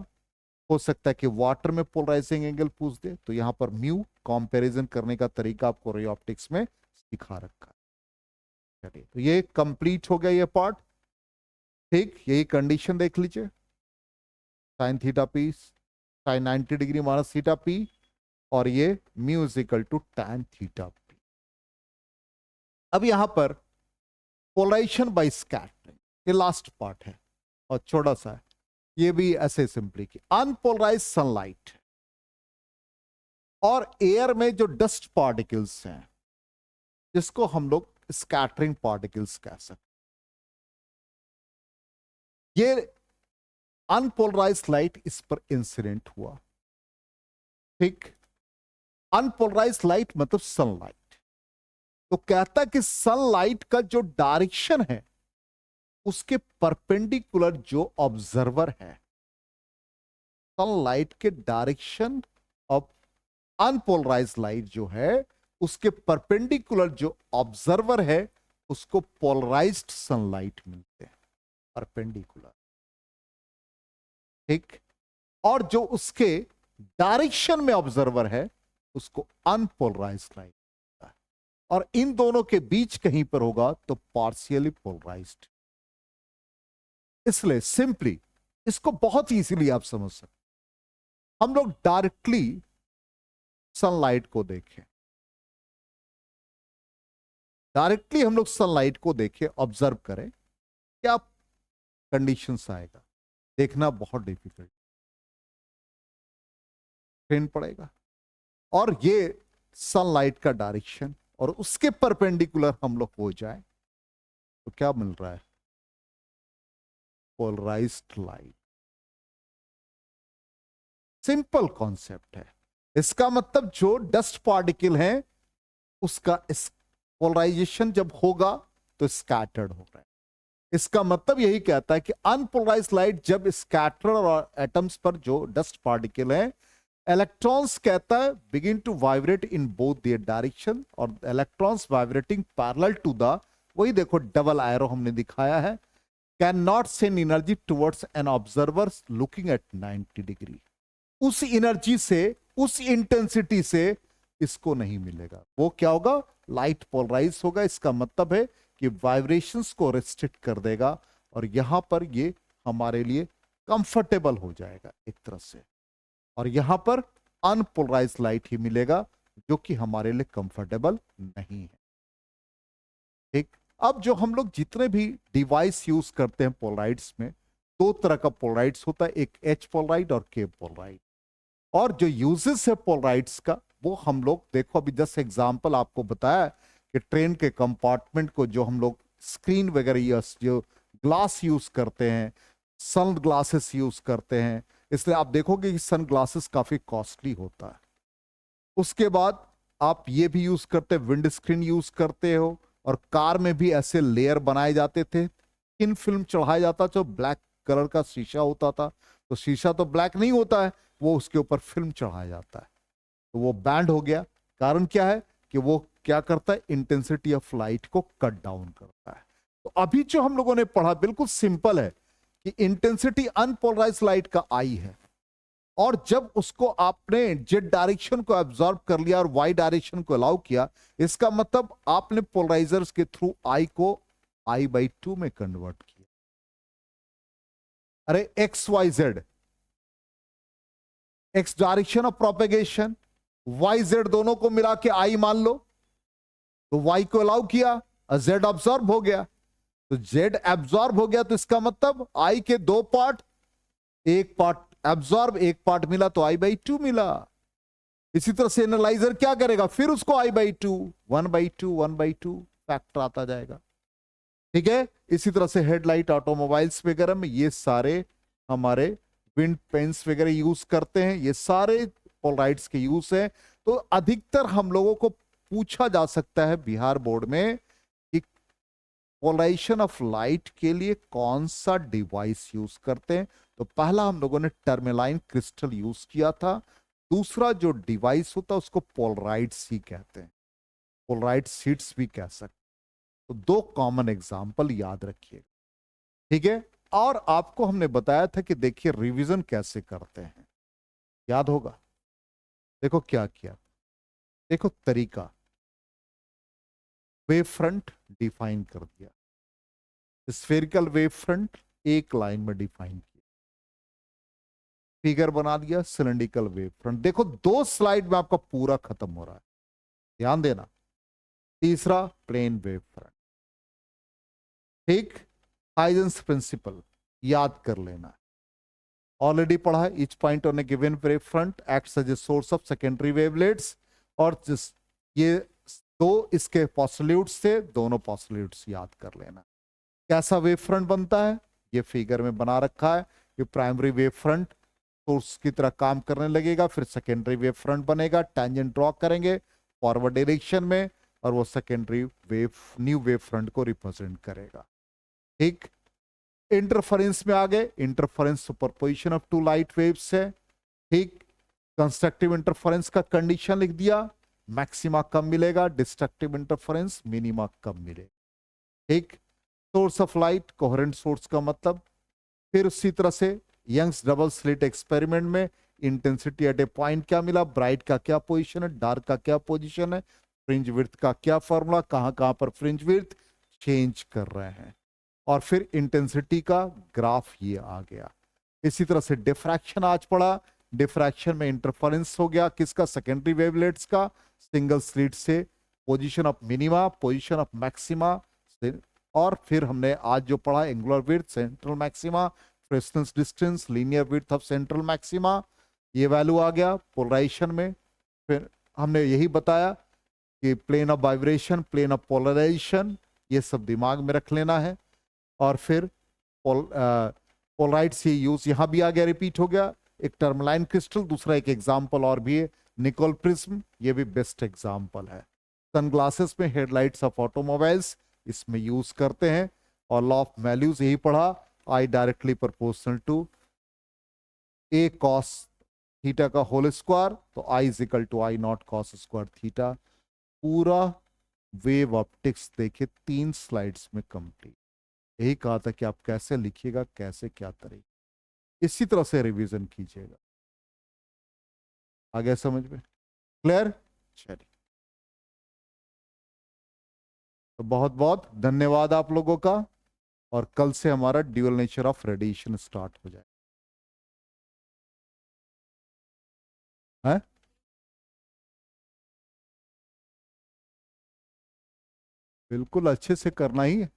हो सकता है कि वाटर में पोलराइजिंग एंगल पूछ दे, तो यहां पर म्यू कंपैरिजन करने का तरीका आपको रे ऑप्टिक्स में सिखा रखा है। चलिए, तो ये कंप्लीट हो गया ये पार्ट। ठीक, यही कंडीशन देख लीजिए, sine theta P sine 90 degree minus theta P, और ये mu is equal to tan theta P. अब यहां पर पोलराइजेशन बाय स्कैटरिंग, ये लास्ट पार्ट है और छोटा सा है, ये भी ऐसे सिंपली कि अनपोलराइज सनलाइट और एयर में जो डस्ट पार्टिकल्स हैं, जिसको हम लोग स्कैटरिंग पार्टिकल्स कह सकते, ये अनपोलराइज लाइट इस पर इंसिडेंट हुआ। ठीक, अनपोलराइज लाइट मतलब सनलाइट, तो कहता कि सनलाइट का जो डायरेक्शन है उसके परपेंडिकुलर जो ऑब्जर्वर है, सनलाइट के डायरेक्शन ऑफ अनपोलराइज लाइट जो है उसके परपेंडिकुलर जो ऑब्जर्वर है उसको पोलराइज्ड सनलाइट मिलते हैं, परपेंडिकुलर। ठीक, और जो उसके डायरेक्शन में ऑब्जर्वर है उसको अनपोलराइज्ड लाइट मिलता है, और इन दोनों के बीच कहीं पर होगा तो पार्शियली पोलराइज्ड। इसलिए सिंपली इसको बहुत इजीली आप समझ सकते, हम लोग डायरेक्टली सनलाइट को देखें, डायरेक्टली हम लोग सनलाइट को देखें, ऑब्जर्व करें, क्या कंडीशंस आएगा, देखना बहुत डिफिकल्ट, ट्रेन पड़ेगा। और ये सनलाइट का डायरेक्शन और उसके परपेंडिकुलर हम लोग हो जाए तो क्या मिल रहा है, पोलराइज्ड लाइट। सिंपल कॉन्सेप्ट है। इसका मतलब जो डस्ट पार्टिकल है उसका पोलराइजेशन जब होगा तो स्कैटर्ड हो रहा है। इसका मतलब यही कहता है कि अनपोलराइज्ड लाइट जब स्कैटर्ड और एटम्स पर जो डस्ट पार्टिकल है, इलेक्ट्रॉन्स कहता है begin to vibrate in both their direction, और electrons vibrating parallel to the, वही देखो डबल एरो हमने दिखाया है, can not send energy towards an observer looking at 90 degree. उस एनर्जी से, उस इंटेंसिटी से इसको नहीं मिलेगा। वो क्या होगा, लाइट पोलराइज होगा। इसका मतलब है कि वाइब्रेशंस को रेस्ट्रिक्ट कर देगा, और यहां पर ये हमारे लिए कंफर्टेबल हो जाएगा एक तरह से, और यहां पर अनपोलराइज लाइट ही मिलेगा जो कि हमारे लिए कंफर्टेबल नहीं है। ठीक, अब जो हम लोग जितने भी डिवाइस यूज करते हैं पोलराइड्स में, दो तरह का पोलराइड्स होता है, एक एच पोलराइड और के पोलराइड। और जो यूजेस है पोलराइड्स का वो हम लोग देखो, अभी जस्ट एग्जांपल आपको बताया कि ट्रेन के कंपार्टमेंट को जो हम लोग स्क्रीन वगैरह जो ग्लास यूज करते हैं, सन ग्लासेस यूज करते हैं, इसलिए आप देखोगे कि सन ग्लासेस काफी कॉस्टली होता है। उसके बाद आप ये भी यूज करते, विंड स्क्रीन यूज करते हो, और कार में भी ऐसे लेयर बनाए जाते थे, थिन फिल्म चढ़ाया जाता जो ब्लैक कलर का शीशा होता था, तो शीशा तो ब्लैक नहीं होता है, वो उसके ऊपर फिल्म चढ़ाया जाता है, तो वो बैंड हो गया। कारण क्या है कि वो क्या करता है, इंटेंसिटी ऑफ लाइट को कट डाउन करता है। तो अभी जो हम लोगों ने पढ़ा बिल्कुल सिंपल है कि इंटेंसिटी अनपोलराइज लाइट का आई है, और जब उसको आपने जेड डायरेक्शन को एब्जॉर्ब कर लिया और वाई डायरेक्शन को अलाउ किया, इसका मतलब आपने पोलराइजर्स के थ्रू आई को I/2 में कन्वर्ट किया। अरे X Y Z, X direction of propagation, Y Z दोनों को मिला के आई मान लो, तो वाई को अलाउ किया, जेड ऑब्जॉर्ब हो गया, तो जेड एब्जॉर्ब हो गया, तो इसका मतलब आई के दो पार्ट, एक पार्ट एब्जॉर्ब, एक पार्ट मिला, तो I/2 मिला। इसी तरह से एनालाइजर क्या करेगा, फिर उसको I/2 1/2 1/2 फैक्टर आता जाएगा। ठीक है, इसी तरह से हेडलाइट ऑटोमोबाइल्स वगैरह में ये सारे हमारे विंड पेन्स वगैरह यूज करते हैं, ये सारे पोलराइड्स के यूज है। तो अधिकतर हम लोगों को पूछा जा सकता है बिहार बोर्ड में कि पोलराइजेशन ऑफ लाइट के लिए कौन सा डिवाइस यूज करते हैं। तो पहला हम लोगों ने टर्मेलाइन क्रिस्टल यूज किया था। दूसरा जो डिवाइस होता है उसको पोलराइड्स ही कहते हैं, पोलराइड शीट्स भी कह सकते हैं। तो दो कॉमन एग्जाम्पल याद रखिए, ठीक है। और आपको हमने बताया था कि देखिए रिवीजन कैसे करते हैं, याद होगा। देखो क्या किया, देखो तरीका, वेव फ्रंट डिफाइन कर दिया, स्फेरिकल वेव फ्रंट एक लाइन में डिफाइन किया, फिगर बना दिया सिलेंड्रिकल वेव फ्रंट। देखो 2 स्लाइड में आपका पूरा खत्म हो रहा है, ध्यान देना। तीसरा प्लेन वेव फ्रंट, ठीक। हाइजेंस प्रिंसिपल याद कर लेना, ऑलरेडी पढ़ा है। Each point on a given wave front acts as a source of secondary wavelets. और जिस ये दो इसके पॉस्टुलेट्स थे, दोनों पॉस्टुलेट्स याद कर लेना। कैसा वेव फ्रंट बनता है, ये फिगर में बना रखा है। ये प्राइमरी वेव फ्रंट सोर्स की तरह काम करने लगेगा, फिर सेकेंडरी वेव फ्रंट बनेगा, टेंजेंट ड्रॉ करेंगे फॉरवर्ड डायरेक्शन में, और वो secondary wave new wave front को रिप्रेजेंट करेगा, ठीक। इंटरफेरेंस में आ गए, interference superposition of 2 light waves है, ठीक। कंस्ट्रक्टिव इंटरफेरेंस का कंडीशन लिख दिया, मैक्सिमा कम मिलेगा, डिस्ट्रक्टिव इंटरफेरेंस मिनिमा कम मिलेगा, ठीक। Source of light coherent source का मतलब। फिर उसी तरह से यंग्स डबल स्लिट एक्सपेरिमेंट में इंटेंसिटी एट ए पॉइंट क्या मिला, ब्राइट का क्या पोजीशन है, डार्क का क्या पोजीशन है, फ्रिंज विड्थ का क्या फॉर्मूला, कहां कहां पर फ्रिंज विड्थ चेंज कर रहे हैं, और फिर इंटेंसिटी का ग्राफ ये आ गया। इसी तरह से डिफ्रैक्शन आज पढ़ा, डिफ्रैक्शन में इंटरफेरेंस हो गया किसका, सेकेंडरी वेवलेट्स का, सिंगल स्लिट से position of minima, position of maxima. और फिर हमने आज जो पढ़ा angular width, central maxima, Fresnel's distance, linear width of central maxima, ये वैल्यू आ गया पोलराइजेशन में। फिर हमने यही बताया कि plane of vibration, plane of polarization, ये सब दिमाग में रख लेना है। और फिर पोलराइड से यूज यहां भी आ गया, रिपीट हो गया। एक टर्मलाइन क्रिस्टल, दूसरा एक एग्जाम्पल और भी है निकोल प्रिज्म, ये भी बेस्ट एग्जाम्पल है। सनग्लासेस में हेडलाइट्स ऑफ ऑटोमोबाइल्स इसमें यूज करते हैं। और लॉ ऑफ वैल्यूज यही पढ़ा, I directly proportional to A cos theta का होल स्क्वायर, तो I is equal to I naught cos square theta. पूरा वेव ऑप्टिक्स देखे 3 स्लाइड्स में कंप्लीट। यही कहा था कि आप कैसे लिखिएगा, कैसे क्या तरीके, इसी तरह से रिवीजन कीजिएगा। आ गया समझ में, क्लियर। चलिए, तो बहुत बहुत धन्यवाद आप लोगों का। और कल से हमारा dual nature of radiation start हो जाए, है? बिल्कुल अच्छे से करना ही है।